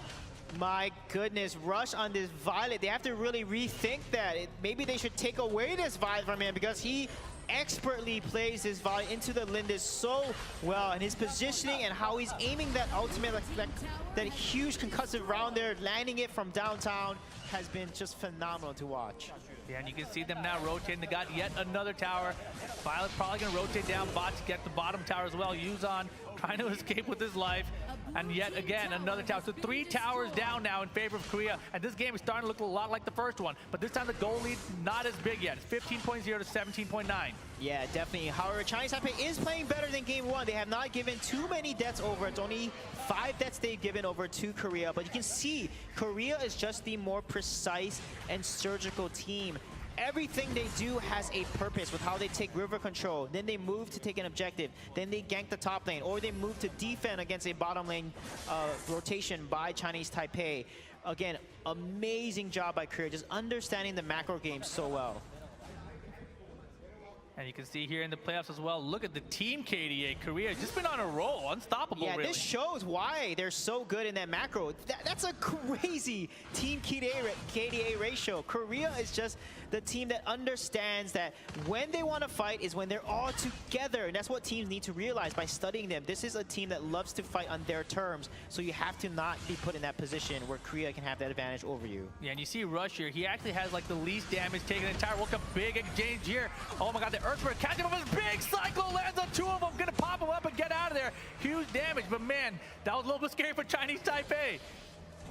My goodness, Rush on this Violet. They have to really rethink that. Maybe they should take away this Violet from him because he expertly plays his Violet into the Lindis so well. And his positioning and how he's aiming that ultimate, that huge concussive round there, landing it from downtown has been just phenomenal to watch. Yeah, and you can see them now rotating. They got yet another tower. Violet probably going to rotate down bot to get the bottom tower as well. Yuzon trying to escape with his life. And yet again, another tower. So 3 towers down now in favor of Korea. And this game is starting to look a lot like the first one. But this time the goal lead not as big yet. It's 15.0 to 17.9. Yeah, definitely. However, Chinese Taipei is playing better than game 1. They have not given too many deaths over. It's only 5 deaths they've given over to Korea. But you can see Korea is just the more precise and surgical team. Everything they do has a purpose with how they take river control. Then they move to take an objective. Then they gank the top lane. Or they move to defend against a bottom lane rotation by Chinese Taipei. Again, amazing job by Korea, just understanding the macro game so well. And you can see here in the playoffs as well, look at the team KDA. Korea has just been on a roll, unstoppable, yeah, really. This shows why they're so good in that macro. That's a crazy team KDA ratio. Korea is just the team that understands that when they want to fight is when they're all together. And that's what teams need to realize by studying them. This is a team that loves to fight on their terms. So you have to not be put in that position where Korea can have that advantage over you. Yeah, and you see Rush here. He actually has like the least damage taken the entire World Cup. Big exchange here. Oh my God, the Earthbird catching him with his big cyclo, lands on 2 of them. Gonna pop him up and get out of there. Huge damage, but man, that was a little bit scary for Chinese Taipei.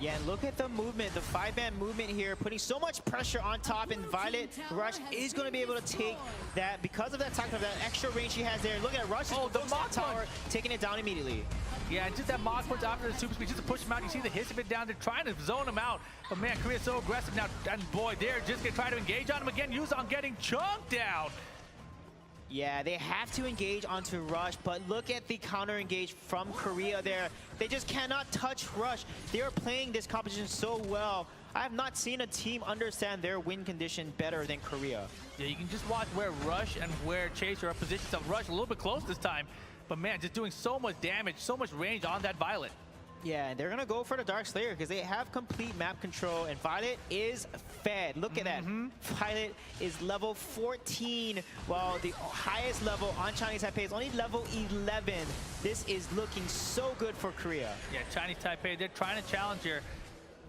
Yeah, and look at the movement, the 5-man movement here, putting so much pressure on top, and Violet Rush is going to be able to take that because of that tactic, that extra range she has there. Look at Rush, the Mach tower, taking it down immediately. Yeah, just that Mach punch after the super speed, just to push him out. You see the hits of it down there, trying to zone him out. But man, Korea's so aggressive now, and boy, they're just going to try to engage on him again. Yuzon getting chunked down. Yeah, they have to engage onto Rush, but look at the counter engage from Korea there. They just cannot touch Rush. They are playing this competition so well. I have not seen a team understand their win condition better than Korea. Yeah, you can just watch where Rush and where Chaser are positioned. So Rush a little bit close this time, but man, just doing so much damage, so much range on that Violet. Yeah, and they're going to go for the Dark Slayer because they have complete map control, and Violet is fed. Look at that. Violet is level 14, while the highest level on Chinese Taipei is only level 11. This is looking so good for Korea. Yeah, Chinese Taipei, they're trying to challenge here.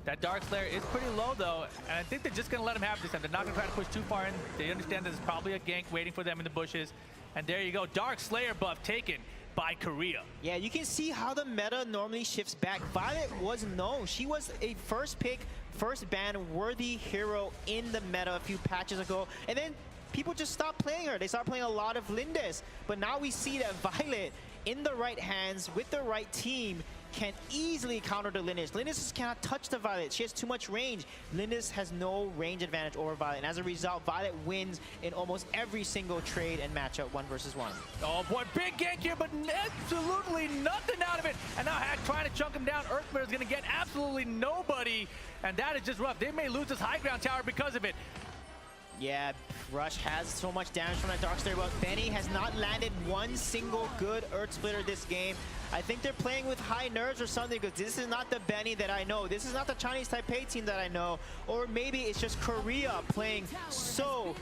That Dark Slayer is pretty low, though, and I think they're just going to let him have this time. They're not going to try to push too far in. They understand that there's probably a gank waiting for them in the bushes. And there you go, Dark Slayer buff taken by Korea. Yeah, you can see how the meta normally shifts back. Violet was known. She was a first pick, first ban worthy hero in the meta a few patches ago. And then people just stopped playing her. They started playing a lot of Lindes. But now we see that Violet, in the right hands, with the right team, can easily counter the Lindes. Lindes just cannot touch the Violet. She has too much range. Lindes has no range advantage over Violet. And as a result, Violet wins in almost every single trade and matchup 1 versus 1. Oh boy, big gank here, but absolutely nothing out of it. And now Hack trying to chunk him down. Earthbird is going to get absolutely nobody. And that is just rough. They may lose this high ground tower because of it. Yeah, Rush has so much damage from that Dark Slayer, but Benny has not landed one single good Earth Splitter this game. I think they're playing with high nerves or something, because this is not the Benny that I know. This is not the Chinese Taipei team that I know. Or maybe it's just Korea playing so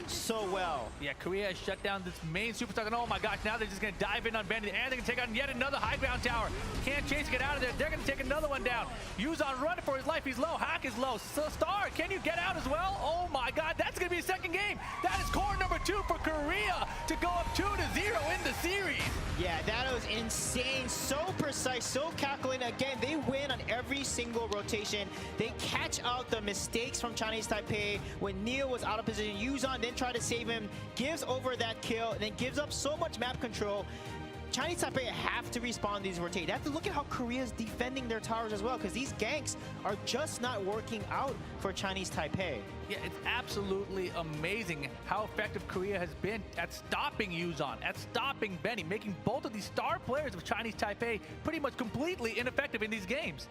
well. Yeah, Korea has shut down this main superstar. And oh my gosh, now they're just going to dive in on Benny. And they're going to take on yet another high ground tower. Can't Chase get out of there. They're going to take another one down. Yuzon running for his life. He's low. Hack is low. So Star, can you get out as well? Oh my God, that's going to be a second game. That is core number 2 for Korea to go up 2-0 in the series. Yeah, that was insane. So precise, so calculated. Again, they win on every single rotation. They catch out the mistakes from Chinese Taipei when Neil was out of position. Yuzon then tried to save him, gives over that kill, and then gives up so much map control. Chinese Taipei have to respond to these rotations. They have to look at how Korea is defending their towers as well, because these ganks are just not working out for Chinese Taipei. Yeah, it's absolutely amazing how effective Korea has been at stopping Yuzon, at stopping Benny, making both of these star players of Chinese Taipei pretty much completely ineffective in these games.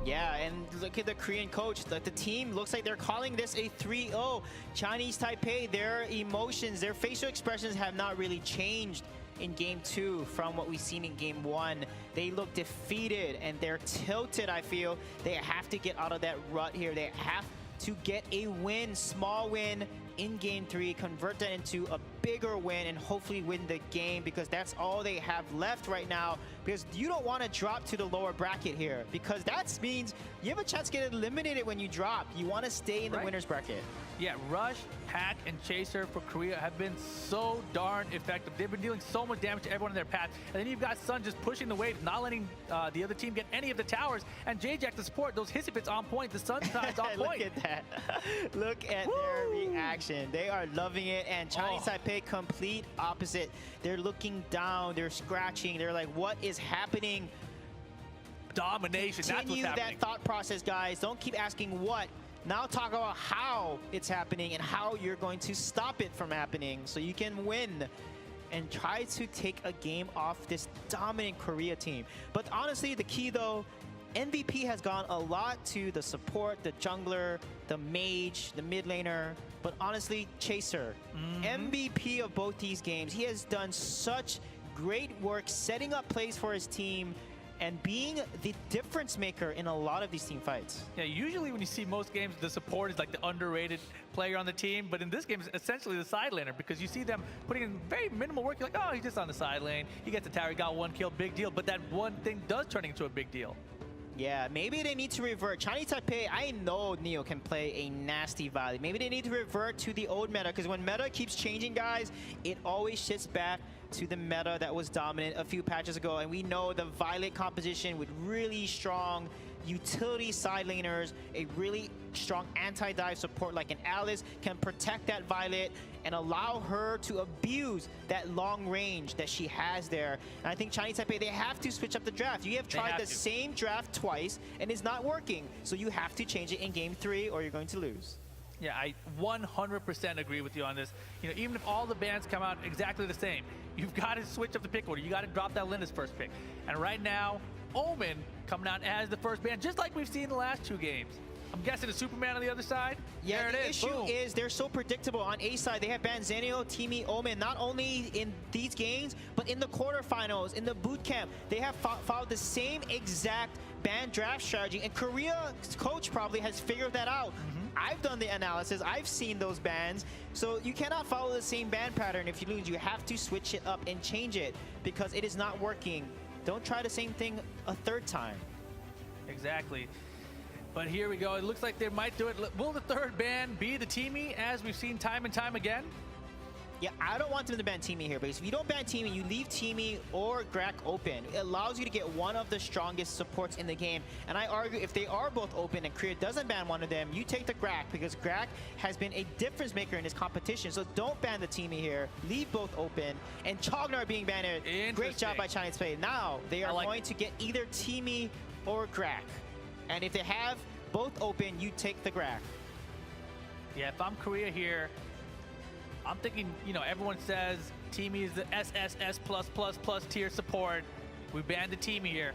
Yeah, and look at the Korean coach. The team looks like they're calling this a 3-0. Chinese Taipei, their emotions, their facial expressions have not really changed in game 2 from what we've seen in game 1. They look defeated and they're tilted, I feel. They have to get out of that rut here. They have to get a win, small win, in Game 3, convert that into a bigger win, and hopefully win the game, because that's all they have left right now. Because you don't want to drop to the lower bracket here, because that means you have a chance to get eliminated when you drop. You want to stay in the winner's bracket. Yeah, Rush, Hack, and Chaser for Korea have been so darn effective. They've been dealing so much damage to everyone in their path. And then you've got Sun just pushing the waves, not letting the other team get any of the towers. And J-Jack to support those hissy fits on point. The Sun's on point. Look at that. Look at their reaction. They are loving it. And Chinese Taipei, complete opposite. They're looking down. They're scratching. They're like, what is happening? Domination. That's what's Continue happening. that thought process, guys. Don't keep asking what. Now talk about how it's happening and how you're going to stop it from happening so you can win and try to take a game off this dominant Korea team. But honestly, the key though, MVP has gone a lot to the support, the jungler, the mage, the mid laner, but honestly, Chaser, MVP of both these games. He has done such great work setting up plays for his team and being the difference maker in a lot of these team fights. Yeah, usually when you see most games, the support is like the underrated player on the team, but in this game, it's essentially the side laner, because you see them putting in very minimal work. You're like, oh, he's just on the side lane. He gets the tower, he got one kill, big deal. But that one thing does turn into a big deal. Yeah, maybe they need to revert. Chinese Taipei, I know Neo can play a nasty Violet. Maybe they need to revert to the old meta, because when meta keeps changing, guys, it always shifts back to the meta that was dominant a few patches ago. And we know the Violet composition with really strong utility side laners, a really strong anti-dive support like an Alice can protect that Violet and allow her to abuse that long range that she has there. And I think Chinese Taipei, they have to switch up the draft. You have tried the same draft twice and it's not working. So you have to change it in Game 3 or you're going to lose. Yeah, I 100% agree with you on this. You know, even if all the bans come out exactly the same, you've got to switch up the pick order. You got to drop that Linda's first pick. And right now, Omen coming out as the first ban, just like we've seen the last two games. I'm guessing a Superman on the other side. Yeah, there the it is. issue Boom. is they're so predictable. On A side, they have banned Zenio, Teamy, Omen, not only in these games, but in the quarterfinals, in the boot camp. They have followed the same exact ban draft strategy, and Korea's coach probably has figured that out. I've done the analysis. I've seen those bans. So you cannot follow the same ban pattern if you lose. You have to switch it up and change it because it is not working. Don't try the same thing a third time. Exactly. But here we go. It looks like they might do it. Will the third ban be the Teamy, as we've seen time and time again? Yeah, I don't want them to ban Teamy here, because if you don't ban Teamy, you leave Teamy or Grak open. It allows you to get one of the strongest supports in the game. And I argue if they are both open and Korea doesn't ban one of them, you take the Grak, because Grak has been a difference maker in this competition. So don't ban the Teamy here. Leave both open. And Chognar being banned. Great job by Chinese Taipei. Now they are going to get either Teamy or Grak. And if they have both open, you take the Grak. Yeah, if I'm Korea here, I'm thinking, you know, everyone says Teamy is the SSS+++ tier support. We banned the Teamy here.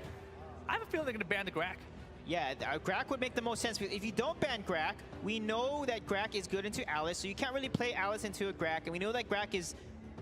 I have a feeling they're going to ban the Grak. Yeah, Grak would make the most sense. Because if you don't ban Grak, we know that Grak is good into Alice, so you can't really play Alice into a Grak. And we know that Grak is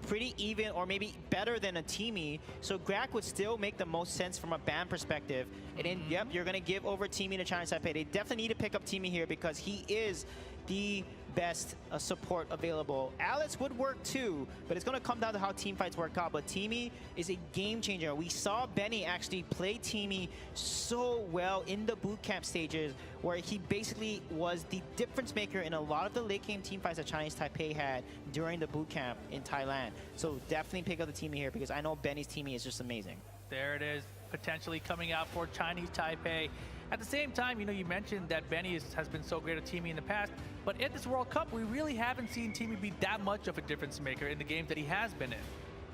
pretty even or maybe better than a Teamy, so Grak would still make the most sense from a ban perspective. And then, yep, you're going to give over Teamy to Chinese Taipei. They definitely need to pick up Teamy here because he is the best support available. Alice would work too, but it's going to come down to how team fights work out. But Teamy is a game changer. We saw Benny actually play Teamy so well in the bootcamp stages, where he basically was the difference maker in a lot of the late game team fights that Chinese Taipei had during the bootcamp in Thailand. So definitely pick up the Teamy here because I know Benny's Teamy is just amazing. There it is, potentially coming out for Chinese Taipei. At the same time, you know, you mentioned that Benny has been so great at Teamy in the past, but at this World Cup, we really haven't seen Teamy be that much of a difference maker in the games that he has been in.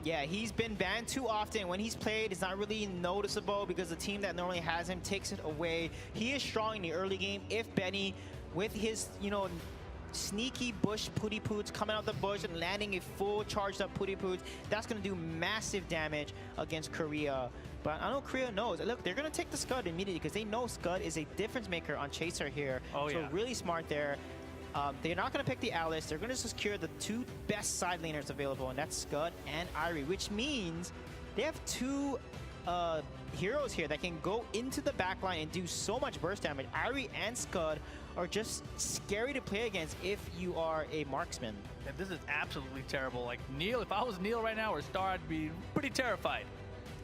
Yeah, he's been banned too often. When he's played, it's not really noticeable because the team that normally has him takes it away. He is strong in the early game. If Benny, with his, you know, sneaky bush putty poots coming out the bush and landing a full charged up putty poots, that's going to do massive damage against Korea. But I know Korea knows. Look, they're going to take the Scud immediately because they know Scud is a difference maker on Chaser here. Oh, so yeah. really smart there. They're not going to pick the Alice. They're going to secure the two best side laners available, and that's Scud and Irie, which means they have two heroes here that can go into the backline and do so much burst damage. Irie and Scud are just scary to play against if you are a marksman. And this is absolutely terrible. Like Neil, if I was Neil right now or Star, I'd be pretty terrified.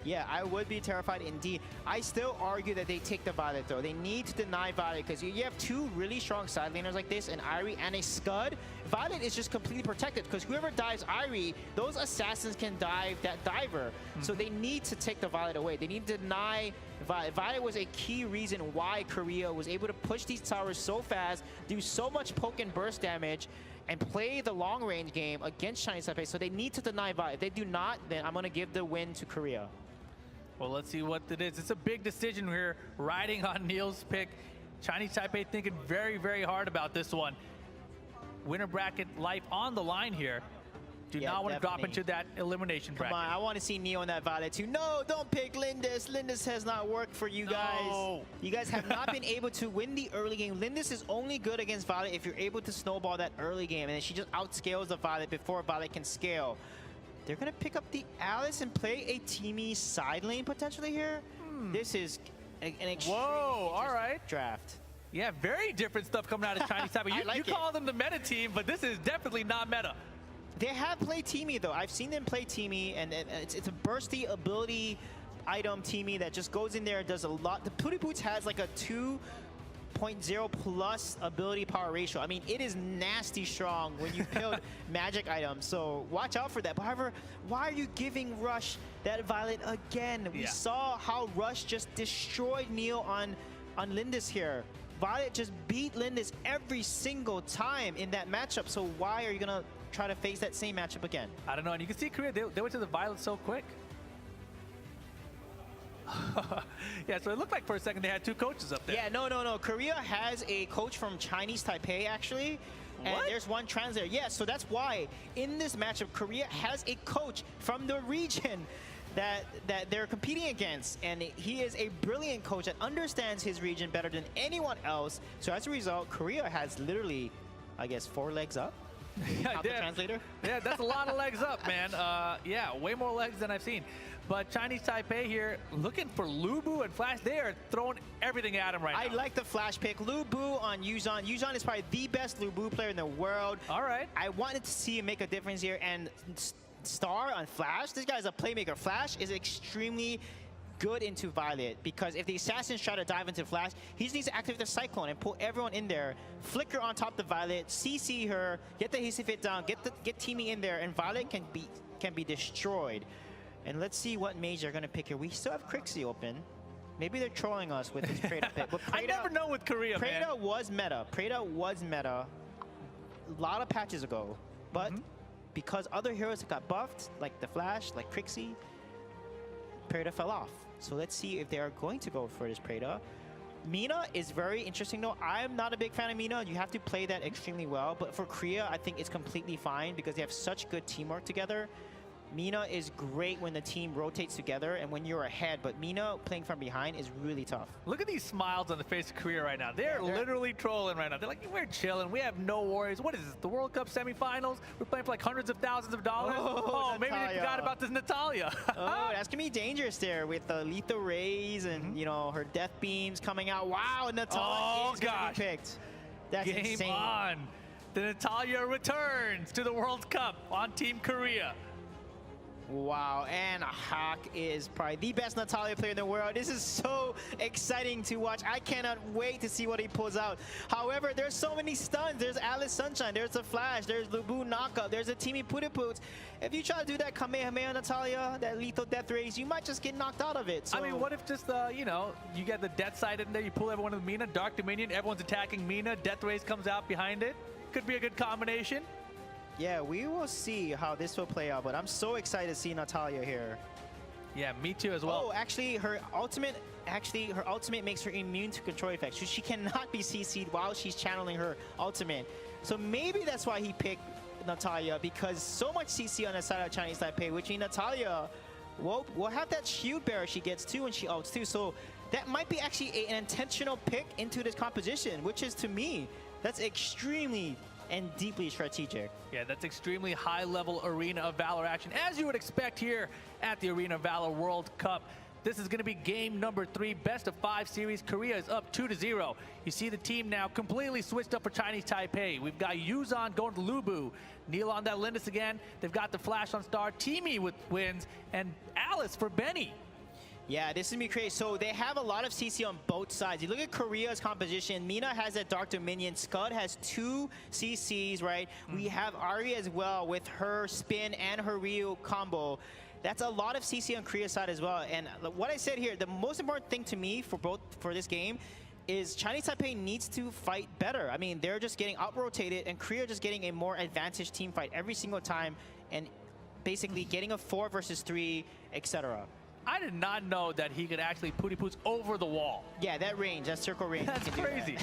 Yeah, I would be terrified indeed. I still argue that they take the Violet though. They need to deny Violet because you have two really strong side laners like this, an Irie and a Scud. Violet is just completely protected because whoever dives Irie, those assassins can dive that diver. So they need to take the Violet away. They need to deny Violet. Violet was a key reason why Korea was able to push these towers so fast, do so much poke and burst damage, and play the long range game against Chinese Taipei. So they need to deny Violet. If they do not, then I'm going to give the win to Korea. Well, let's see what it is. It's a big decision here, riding on Neil's pick. Chinese Taipei thinking very, very hard about this one. Winner bracket life on the line here. Do not want to drop into that elimination bracket. Come on, I want to see Neo in that Violet too. No, don't pick Lindis. Lindis has not worked for you guys. No. You guys have not been able to win the early game. Lindis is only good against Violet if you're able to snowball that early game, and then she just outscales the Violet before Violet can scale. They're going to pick up the Alice and play a teamy side lane potentially here. This is an extremely all right. draft. Yeah, very different stuff coming out of Chinese Taipei. You call them the meta team, but this is definitely not meta. They have played teamy though. I've seen them play teamy, and it's a bursty ability item teamy that just goes in there and does a lot. The Pooty Boots has like a 2.0 plus ability power ratio. I mean, it is nasty strong when you build magic items, so watch out for that. But however, why are you giving Rush that Violet again? We saw how Rush just destroyed Neil on Lindis here. Violet just beat Lindis every single time in that matchup, so why are you gonna try to face that same matchup again? I don't know, and you can see Korea, they went to the Violet so quick. Yeah, so it looked like for a second they had two coaches up there. Yeah, no. Korea has a coach from Chinese Taipei, actually. And there's one translator. Yeah, so that's why in this matchup, Korea has a coach from the region that they're competing against. And he is a brilliant coach that understands his region better than anyone else. So as a result, Korea has literally, I guess, 4 legs up. Yeah, the translator. Yeah, that's a lot of legs up, man. Yeah, way more legs than I've seen. But Chinese Taipei here looking for Lubu and Flash. They are throwing everything at him right now. I like the Flash pick. Lubu on Yuzhan. Yuzhan is probably the best Lubu player in the world. All right. I wanted to see him make a difference here. And Star on Flash, this guy's a playmaker. Flash is extremely good into Violet because if the assassins try to dive into Flash, he just needs to activate the Cyclone and pull everyone in there. Flicker on top of the Violet, CC her, get the hasty fit down, get teaming in there, and Violet can be destroyed. And let's see what mage they're gonna pick here. We still have Crixie open. Maybe they're trolling us with this Prada pick. But I never know with Korea, man. Prada was meta. Prada was meta a lot of patches ago. But because other heroes got buffed, like the Flash, like Crixie, Prada fell off. So let's see if they are going to go for this Prada. Mina is very interesting though. I'm not a big fan of Mina. You have to play that extremely well. But for Korea, I think it's completely fine because they have such good teamwork together. Mina is great when the team rotates together and when you're ahead, but Mina playing from behind is really tough. Look at these smiles on the face of Korea right now. They're literally trolling right now. They're like, we're chilling. We have no worries. What is this, the World Cup semifinals? We're playing for like hundreds of thousands of dollars. Oh, maybe they forgot about this Natalia. Oh, that's going to be dangerous there with the lethal rays and, you know, her death beams coming out. Wow, Natalia is going to be picked. That's insane. Game on. The Natalia returns to the World Cup on Team Korea. Wow, and Hawk is probably the best Natalia player in the world. This is so exciting to watch. I cannot wait to see what he pulls out. However, there's so many stuns. There's Alice Sunshine, there's the Flash, there's Lubu Knockup, there's a Teamy Putipoots. If you try to do that Kamehameha Natalia, that lethal death rays, you might just get knocked out of it. So. I mean, what if just, you know, you get the death side in there, you pull everyone with Mina, Dark Dominion, everyone's attacking Mina, death rays comes out behind it. Could be a good combination. Yeah, we will see how this will play out, but I'm so excited to see Natalia here. Yeah, me too as well. Oh, actually, her ultimate makes her immune to control effects. So she cannot be CC'd while she's channeling her ultimate. So maybe that's why he picked Natalia, because so much CC on the side of Chinese Taipei, which means Natalia will have that shield bearer she gets too when she ults too. So that might be actually an intentional pick into this composition, which is, to me, that's extremely and deeply strategic. Yeah, that's extremely high-level Arena of Valor action, as you would expect here at the Arena of Valor World Cup. This is going to be game number 3, best of 5 series. Korea is up 2-0. You see the team now completely switched up for Chinese Taipei. We've got Yuzhan going to Lubu. Neil on that Lindis again. They've got the Flash on Star. Teamy with wins. And Alice for Benny. Yeah, this is going to be crazy. So they have a lot of CC on both sides. You look at Korea's composition. Mina has that Dark Dominion. Scud has 2 CCs, right? We have Ari as well with her spin and her Ryu combo. That's a lot of CC on Korea's side as well. And what I said here, the most important thing to me for this game is Chinese Taipei needs to fight better. I mean, they're just getting out-rotated, and Korea just getting a more advantaged team fight every single time, and basically getting a 4 versus 3, etc. I did not know that he could actually pooty poots over the wall. Yeah, that range, that circle range. That's crazy.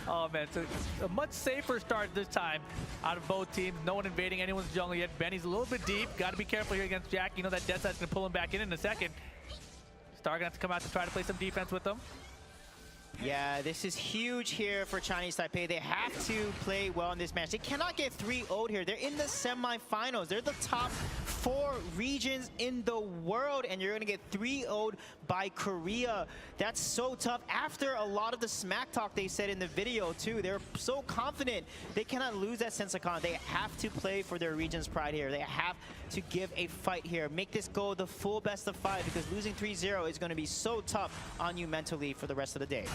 Oh man, so a much safer start this time out of both teams. No one invading anyone's jungle yet. Benny's a little bit deep. Got to be careful here against Jack. You know that dead side's going to pull him back in a second. Star going to have to come out to try to play some defense with them. Yeah, this is huge here for Chinese Taipei. They have to play well in this match. They cannot get 3-0'd here. They're in the semifinals. They're the top 4 regions in the world, and you're going to get 3-0'd by Korea. That's so tough. After a lot of the smack talk they said in the video, too, they're so confident. They cannot lose that sense of confidence. They have to play for their region's pride here. They have to give a fight here. Make this go the full best of 5, because losing 3-0 is going to be so tough on you mentally for the rest of the day.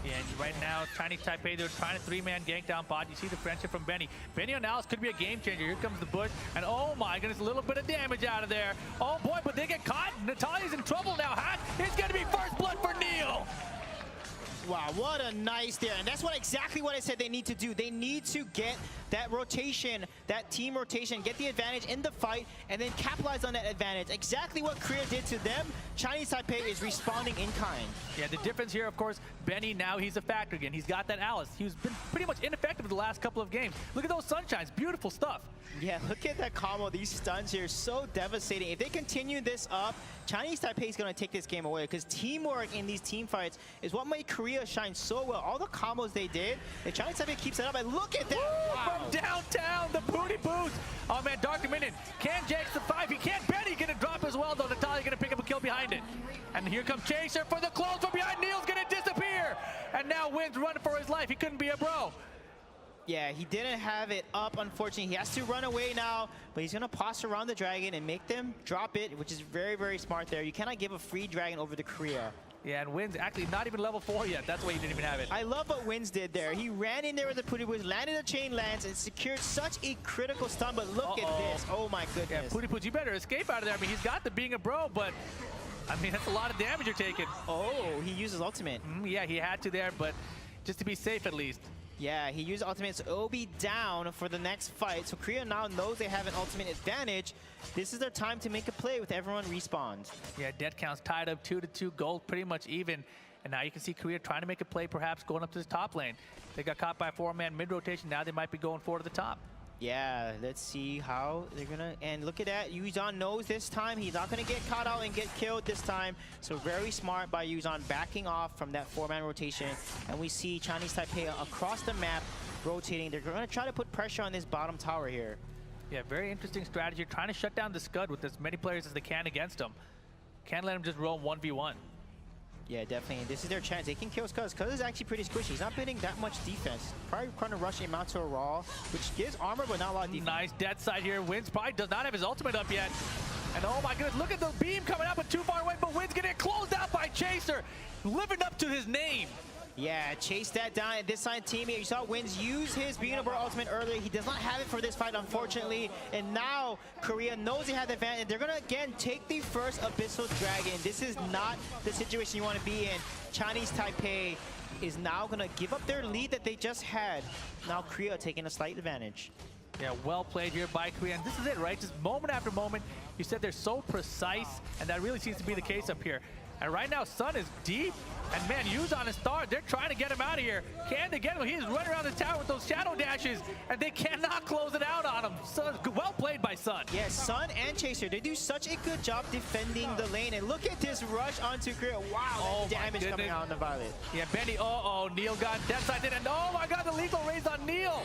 Yeah, and right now, Chinese Taipei, they're trying to 3-man gank down bot. You see the friendship from Benny. Benny on Alice could be a game changer. Here comes the bush, and oh my goodness, a little bit of damage out of there. Oh boy, but they get caught. Natalia's in trouble now. It's going to be first blood for Neil. Wow, what a nice there. And that's exactly what I said they need to do. They need to get that rotation, that team rotation, get the advantage in the fight, and then capitalize on that advantage. Exactly what Korea did to them, Chinese Taipei is responding in kind. Yeah, the difference here, of course, Benny, now he's a factor again. He's got that Alice. He's been pretty much ineffective the last couple of games. Look at those sunshines. Beautiful stuff. Yeah, look at that combo. These stuns here, so devastating. If they continue this up, Chinese Taipei is going to take this game away, because teamwork in these team fights is what made Korea shine so well. All the combos they did, if Chinese Taipei keeps it up, and look at that! Wow. From downtown, the booty boost. Oh man, Dark Dominion can Jax the 5. He can't. Benny gonna drop as well, though. Natalia gonna pick up a kill behind it. And here comes Chaser for the close from behind. Neil's gonna disappear. And now Wynn's running for his life. He couldn't be a bro. Yeah, he didn't have it up, unfortunately. He has to run away now, but he's going to posture around the dragon and make them drop it, which is very, very smart there. You cannot give a free dragon over to Korea. Yeah, and Wynn's actually not even level 4 yet. That's why he didn't even have it. I love what Wynn's did there. He ran in there with the Pooty Poots, landed a chain lance, and secured such a critical stun, but look at this. Oh my goodness. Yeah, Pooty Poots, you better escape out of there. I mean, he's got the being a bro, but I mean, that's a lot of damage you're taking. Oh, he uses ultimate. Yeah, he had to there, but just to be safe at least. Yeah, he used ultimate, so it'll be down for the next fight. So Korea now knows they have an ultimate advantage. This is their time to make a play with everyone respawned. Yeah, dead counts tied up 2-2, gold pretty much even. And now you can see Korea trying to make a play, perhaps going up to this top lane. They got caught by a 4-man mid-rotation. Now they might be going 4 to the top. Yeah, let's see how they're gonna, and look at that, Yuzhan knows this time he's not gonna get caught out and get killed this time. So very smart by Yuzhan backing off from that 4-man rotation. And we see Chinese Taipei across the map rotating. They're gonna try to put pressure on this bottom tower here. Yeah, very interesting strategy, trying to shut down the Scud with as many players as they can against them. Can't let him just roam 1v1. Yeah, definitely. This is their chance. They can kill Scud. Scud is actually pretty squishy. He's not building that much defense. Probably trying to rush him out to a raw, which gives armor, but not a lot of defense. Nice dead side here. Wynn's probably does not have his ultimate up yet. And oh my goodness, look at the beam coming up, but too far away, but Wynn's gonna get closed out by Chaser, living up to his name. Yeah, chase that down. And this side teammate, you saw Wynn's use his Beanable ultimate earlier. He does not have it for this fight, unfortunately. And now Korea knows they have the advantage. They're gonna again take the first Abyssal Dragon. This is not the situation you want to be in. Chinese Taipei is now gonna give up their lead that they just had. Now Korea taking a slight advantage. Yeah, well played here by Korea. And this is it, right? Just moment after moment. You said they're so precise, and that really seems to be the case up here. And right now, Sun is deep. And man, Yuzhan and Star, they're trying to get him out of here. Can they get him? He's running around the tower with those shadow dashes, and they cannot close it out on him. Sun, well played by Sun. Yeah, Sun and Chaser, they do such a good job defending the lane. And look at this rush onto Korea. Wow, damage coming out on the Violet. Yeah, Benny, Neil got dead side in, and oh my god, the lethal raise on Neil.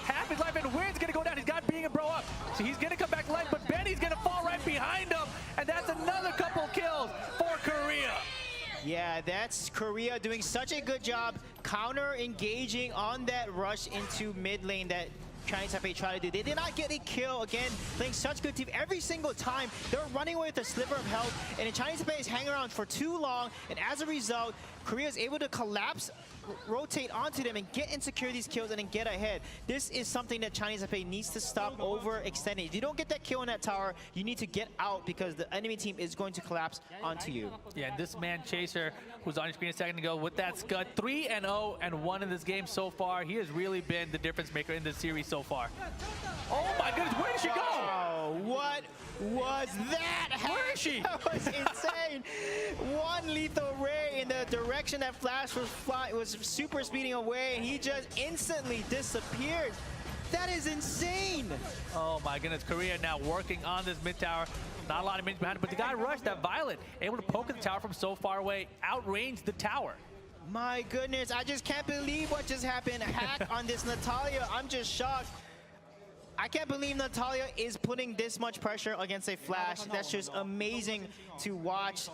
Half his life, and Wynn's gonna go down. He's got being a bro up, so he's gonna come back to life, but Benny's gonna fall right behind him, and that's another couple kills for Yeah, that's Korea doing such a good job counter-engaging on that rush into mid lane that Chinese Taipei tried to do. They did not get a kill. Again, playing such good team every single time. They're running away with a sliver of health, and the Chinese Taipei is hanging around for too long, and as a result, Korea is able to collapse, rotate onto them, and get and secure these kills and then get ahead. This is something that Chinese Taipei needs to stop overextending. If you don't get that kill in that tower, you need to get out because the enemy team is going to collapse onto you. Yeah, and this man Chaser, who's on your screen a second ago, with that scud, 3-0 and 1 in this game so far. He has really been the difference maker in this series so far. Oh my goodness, where did she go? Oh, what was that? Where is she? That was insane. One lethal ray in the direction that Flash was flying, was super speeding away, and he just instantly disappeared. That is insane. Oh my goodness, Korea now working on this mid tower. Not a lot of minions behind it, but the guy rushed that Violet, able to poke at the tower from so far away, outranged the tower. My goodness, I just can't believe what just happened. Hack on this Natalia. I'm just shocked. I can't believe Natalia is putting this much pressure against a Flash. That's just amazing to watch.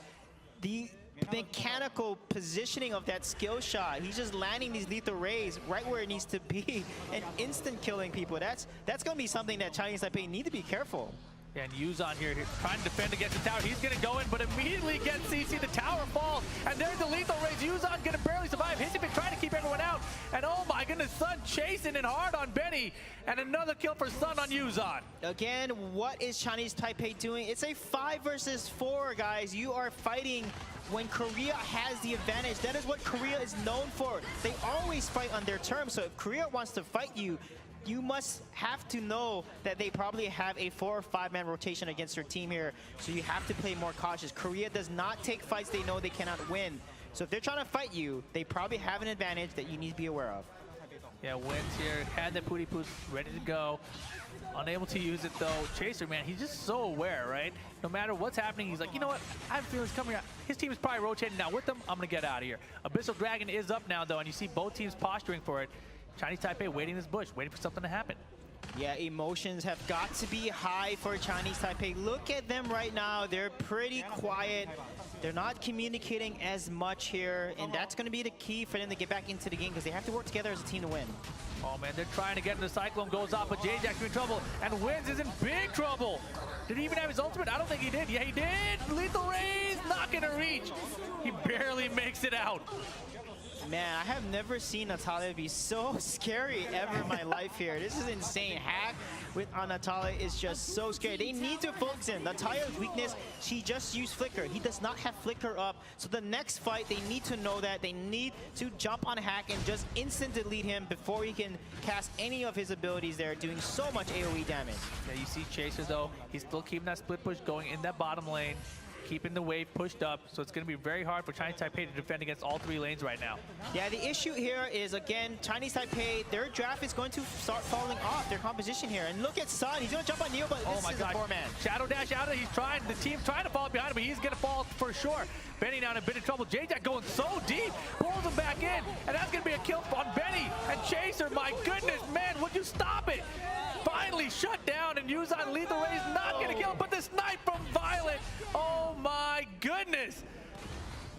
The mechanical positioning of that skill shot. He's just landing these lethal rays right where it needs to be and instant killing people. That's going to be something that Chinese Taipei need to be careful. And Yuzon here trying to defend against the tower. He's going to go in, but immediately gets CC. The tower falls, and there's the lethal rays. Yuzon going to barely survive. Hissipik trying to keep everyone out. And oh my goodness, Sun chasing it hard on Benny. And another kill for Sun on Yuzon. Again, what is Chinese Taipei doing? It's a 5 versus 4, guys. You are fighting when Korea has the advantage. That is what Korea is known for. They always fight on their terms. So if Korea wants to fight you, you must have to know that they probably have a 4 or 5 man rotation against their team here. So you have to play more cautious. Korea does not take fights they know they cannot win. So if they're trying to fight you, they probably have an advantage that you need to be aware of. Yeah, Wins here, had the Pooty Poos ready to go. Unable to use it though. Chaser, man, he's just so aware, right? No matter what's happening, he's like, you know what? I have a feeling he's coming out. His team is probably rotating now with them. I'm gonna get out of here. Abyssal Dragon is up now though, and you see both teams posturing for it. Chinese Taipei waiting in this bush, waiting for something to happen. Yeah, emotions have got to be high for Chinese Taipei. Look at them right now. They're pretty quiet. They're not communicating as much here, and that's going to be the key for them to get back into the game because they have to work together as a team to win. Oh man, they're trying to get in the Cyclone, goes off, but J-Jack's in trouble, and Wins is in big trouble. Did he even have his ultimate? I don't think he did. Yeah, he did. Lethal Rays, not gonna reach. He barely makes it out. Man, I have never seen Natalia be so scary ever in my life here. This is insane. Hack on Natalia is just so scary. They need to focus him. Natalia's weakness, she just used Flicker. He does not have Flicker up. So the next fight, they need to know that. They need to jump on Hack and just instant delete him before he can cast any of his abilities there, doing so much AoE damage. Yeah, you see Chaser though, he's still keeping that split push going in that bottom lane, keeping the wave pushed up, so it's going to be very hard for Chinese Taipei to defend against all 3 lanes right now. Yeah, the issue here is, again, Chinese Taipei, their draft is going to start falling off, their composition here. And look at Sun, he's going to jump on Neo, but this is a 4-man. Shadow Dash out of it, he's trying, the team trying to fall behind him, but he's going to fall for sure. Benny now in a bit of trouble. J-Jack going so deep, pulls him back in, and that's going to be a kill on Benny. And Chaser, my goodness, man, would you stop it? Finally shut down, and Yuzon lethal rays not going to kill him, but the snipe from Violet, oh my goodness.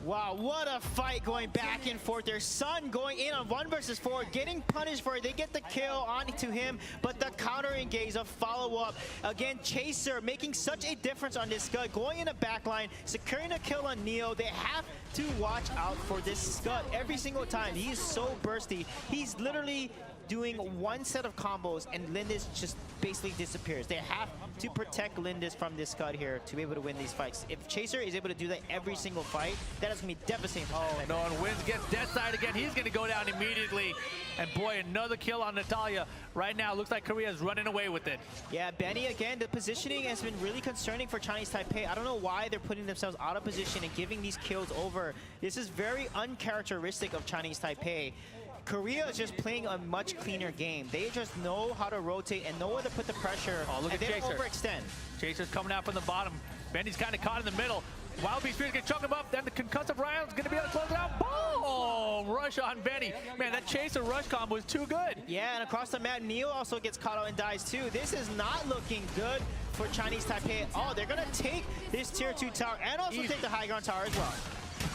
Wow, what a fight going back and forth. Their Sun going in on 1 versus 4, getting punished for it. They get the kill onto him, but the counter engage, a follow-up. Again, Chaser making such a difference on this Scud, going in the backline, securing a kill on Neo. They have to watch out for this Scud every single time. He is so bursty. He's literally doing 1 set of combos, and Lindis just basically disappears. They have to protect Lindis from this Scud here to be able to win these fights. If Chaser is able to do that every single fight, that is going to be devastating. Oh no, and Wins gets dead side again. He's going to go down immediately. And boy, another kill on Natalia. Right now, looks like Korea is running away with it. Yeah, Benny, again, the positioning has been really concerning for Chinese Taipei. I don't know why they're putting themselves out of position and giving these kills over. This is very uncharacteristic of Chinese Taipei. Korea is just playing a much cleaner game. They just know how to rotate and know where to put the pressure. Oh, look and at they don't Chaser. overextend. Chaser's coming out from the bottom. Benny's kind of caught in the middle. Wild Beast Spear's gonna chunk him up. Then the concussive round's gonna be able to close it out. Boom! Rush on Benny. Man, that Chaser rush combo was too good. Yeah, and across the map, Neo also gets caught out and dies too. This is not looking good for Chinese Taipei. Oh, they're gonna take this tier 2 tower and also take the high ground tower as well.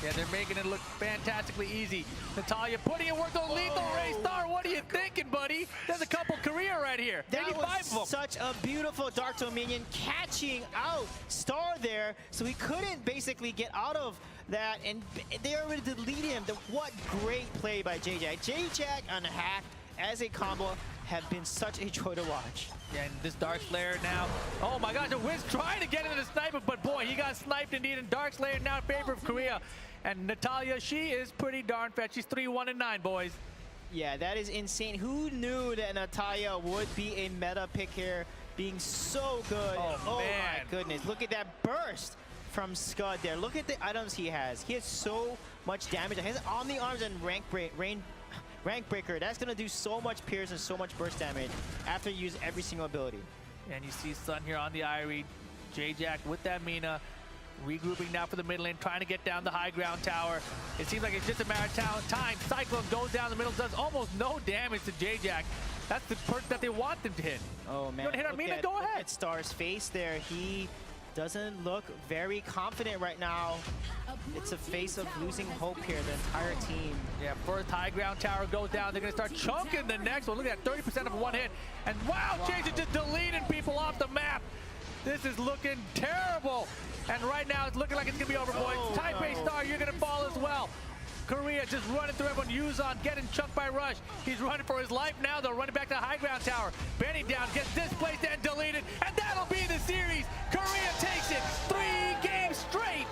Yeah, they're making it look fantastically easy. Natalia putting in work on lethal Ray Star. What are you thinking, buddy? There's a couple Korea right here. That Maybe was 5 of them. such a beautiful Dark Dominion catching out Star there, so he couldn't basically get out of that, and they already deleted him. What great play by J-Jack. J-Jack and Hack as a combo have been such a joy to watch. Yeah, and this Dark Slayer now. Oh my gosh, the Wiz trying to get into the sniper, but boy, he got sniped indeed. And Dark Slayer now in favor of Korea. And Natalia, she is pretty darn fat. She's 3-1-9, boys. Yeah, that is insane. Who knew that Natalia would be a meta pick here, being so good? Oh man. My goodness. Look at that burst from Scud there. Look at the items he has. He has so much damage. He has Omni Arms and Rank Breaker. That's going to do so much pierce and so much burst damage after you use every single ability. And you see Sun here on the Irie. J-Jack with that Mina. Regrouping now for the mid lane, trying to get down the high ground tower. It seems like it's just a matter of time. Cyclone goes down the middle, does almost no damage to J-Jack. That's the perk that they want them to hit. Oh man, you want to hit Armina? Go ahead. Look at Star's face there. He doesn't look very confident right now. It's a face of losing hope here, the entire team. Yeah, first high ground tower goes down. They're going to start chunking the next one. Look at that, 30% of one hit. And wow, Chase is just deleting people off the map. This is looking terrible. And right now, it's looking like it's going to be over, boys. Taipei Star, you're going to fall as well. Korea just running through everyone. Yuzon getting chunked by Rush. He's running for his life now, though, running back to the high ground tower. Benny down, gets displaced and deleted. And that'll be the series. Korea takes it 3 games straight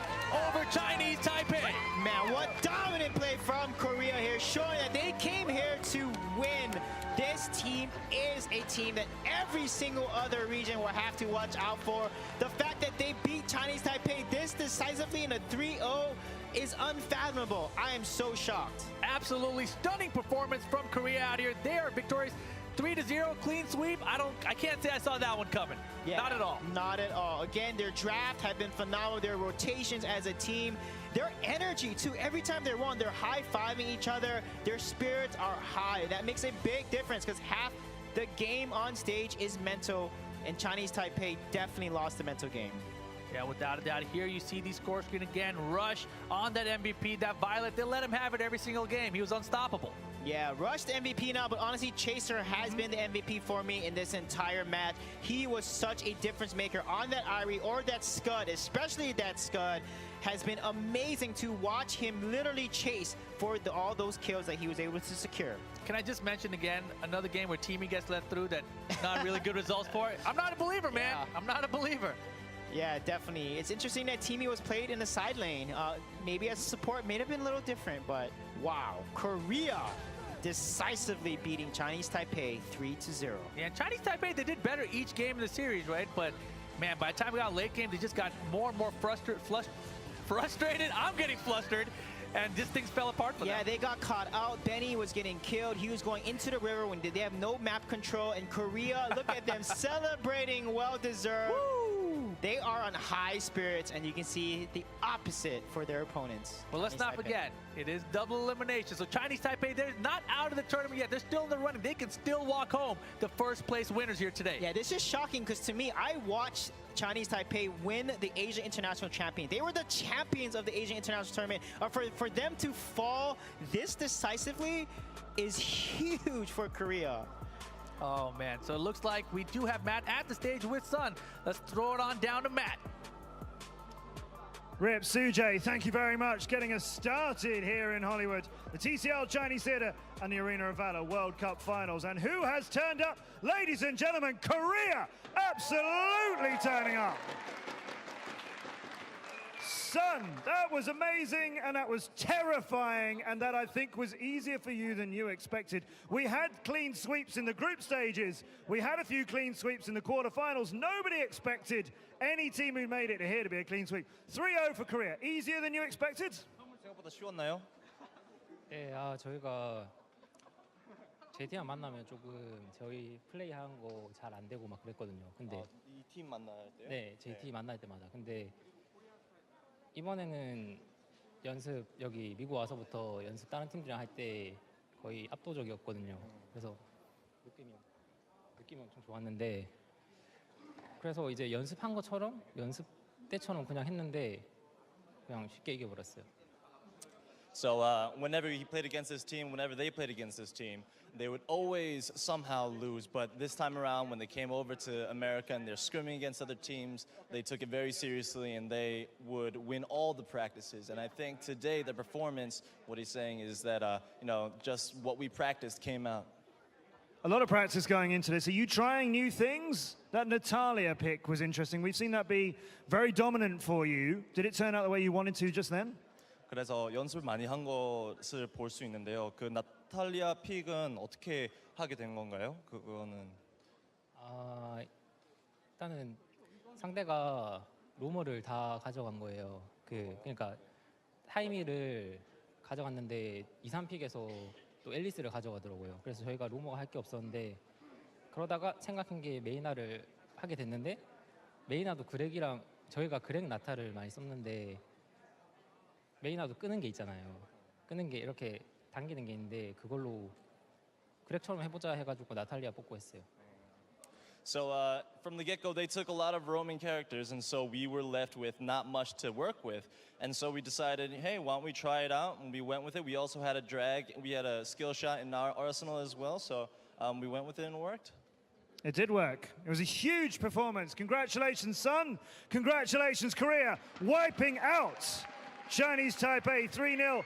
over Chinese Taipei. Man, what dominant play from Korea here, showing that they came here to win. This team is a team that every single other region will have to watch out for. The fact that they beat Chinese Taipei this decisively in a 3-0 is unfathomable. I am so shocked. Absolutely stunning performance from Korea out here. They are victorious. 3-0 clean sweep. I can't say I saw that one coming. Yeah, not at all. Not at all. Again, their draft have been phenomenal. Their rotations as a team, their energy too. Every time they're won, they're high-fiving each other. Their spirits are high. That makes a big difference because half the game on stage is mental, and Chinese Taipei definitely lost the mental game. Yeah, without a doubt. Here you see the score screen again. Rush on that MVP, that Violet. They let him have it every single game. He was unstoppable. Yeah, Rush the MVP now, but honestly, Chaser has been the MVP for me in this entire match. He was such a difference maker on that Irie or that Scud, especially that Scud. Has been amazing to watch him literally chase for all those kills that he was able to secure. Can I just mention again, another game where Teamy gets let through that not really good results for it? I'm not a believer, man. Yeah. I'm not a believer. Yeah, definitely. It's interesting that Teamy was played in the side lane. Maybe as support, may have been a little different, but wow. Korea decisively beating Chinese Taipei 3-0. Yeah, Chinese Taipei, they did better each game in the series, right? But man, by the time we got late game, they just got more and more frustrated. I'm getting flustered, and just things fell apart for them. Yeah, they got caught out. Benny was getting killed. He was going into the river when they have no map control. And Korea, look at them celebrating, well-deserved. They are on high spirits, and you can see the opposite for their opponents. Well, let's not forget, it is double elimination. So Chinese Taipei, they're not out of the tournament yet. They're still in the running. They can still walk home the first place winners here today. Yeah, this is shocking because to me, I watched Chinese Taipei win the Asia International Champion. They were the champions of the Asia International Tournament. For them to fall this decisively is huge for Korea. Oh, man. So it looks like we do have Matt at the stage with Sun. Let's throw it on down to Matt. Rip, Sujay, thank you very much. Getting us started here in Hollywood. The TCL Chinese Theatre and the Arena of Valor World Cup Finals. And who has turned up? Ladies and gentlemen, Korea absolutely turning up. Sun, that was amazing and that was terrifying, and that I think was easier for you than you expected. We had clean sweeps in the group stages. We had a few clean sweeps in the quarterfinals. Nobody expected any team who made it here to be a clean sweep. 3-0 for Korea. Easier than you expected? 생각보다 쉬웠나요? 네, 저희가 JT랑 만나면 조금 저희 플레이한 거 잘 안 되고 막 그랬거든요. 근데 이 팀 만날 때요? 네, JT 만날 때마다. 근데 이번에는 연습 여기 미국 와서부터 연습 다른 팀들이랑 할 때 거의 압도적이었거든요. 그래서 느낌이 엄청 좋았는데, 그래서 이제 연습한 것처럼 연습 때처럼 그냥 했는데 그냥 쉽게 이겨버렸어요. So whenever he played against this team, whenever they played against this team, they would always somehow lose. But this time around, when they came over to America and they're scrimming against other teams, they took it very seriously and they would win all the practices. And I think today the performance, what he's saying is that just what we practiced came out. A lot of practice going into this. Are you trying new things? That Natalia pick was interesting. We've seen that be very dominant for you. Did it turn out the way you wanted to just then? 그래서 연습을 많이 한 것을 볼 수 있는데요. 그 나탈리아 픽은 어떻게 하게 된 건가요? 그거는 일단은 상대가 로머를 다 가져간 거예요. 그러니까 타이미를 가져갔는데 2, 3픽에서 또 앨리스를 가져가더라고요. 그래서 저희가 로머가 할 게 없었는데 그러다가 생각한 게 메이나를 하게 됐는데 메이나도 그렉이랑 저희가 그렉 나타를 많이 썼는데 메이나도 끄는 게 있잖아요. 끄는 게 이렇게 당기는 게 있는데 그걸로 그렉처럼 해보자 해가지고 나탈리아 뽑고 했어요. So from the get-go, they took a lot of roaming characters, and so we were left with not much to work with. And so we decided, hey, why don't we try it out? And we went with it. We also had a drag. We had a skill shot in our arsenal as well, so we went with it and it worked. It did work. It was a huge performance. Congratulations, son. Congratulations, Korea, wiping out Chinese Taipei 3-0.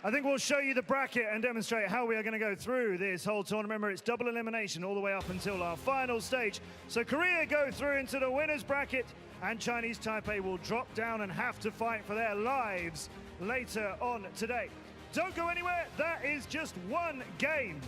I think we'll show you the bracket and demonstrate how we are going to go through this whole tournament. Remember, it's double elimination all the way up until our final stage. So Korea go through into the winner's bracket, and Chinese Taipei will drop down and have to fight for their lives later on today. Don't go anywhere. That is just one game.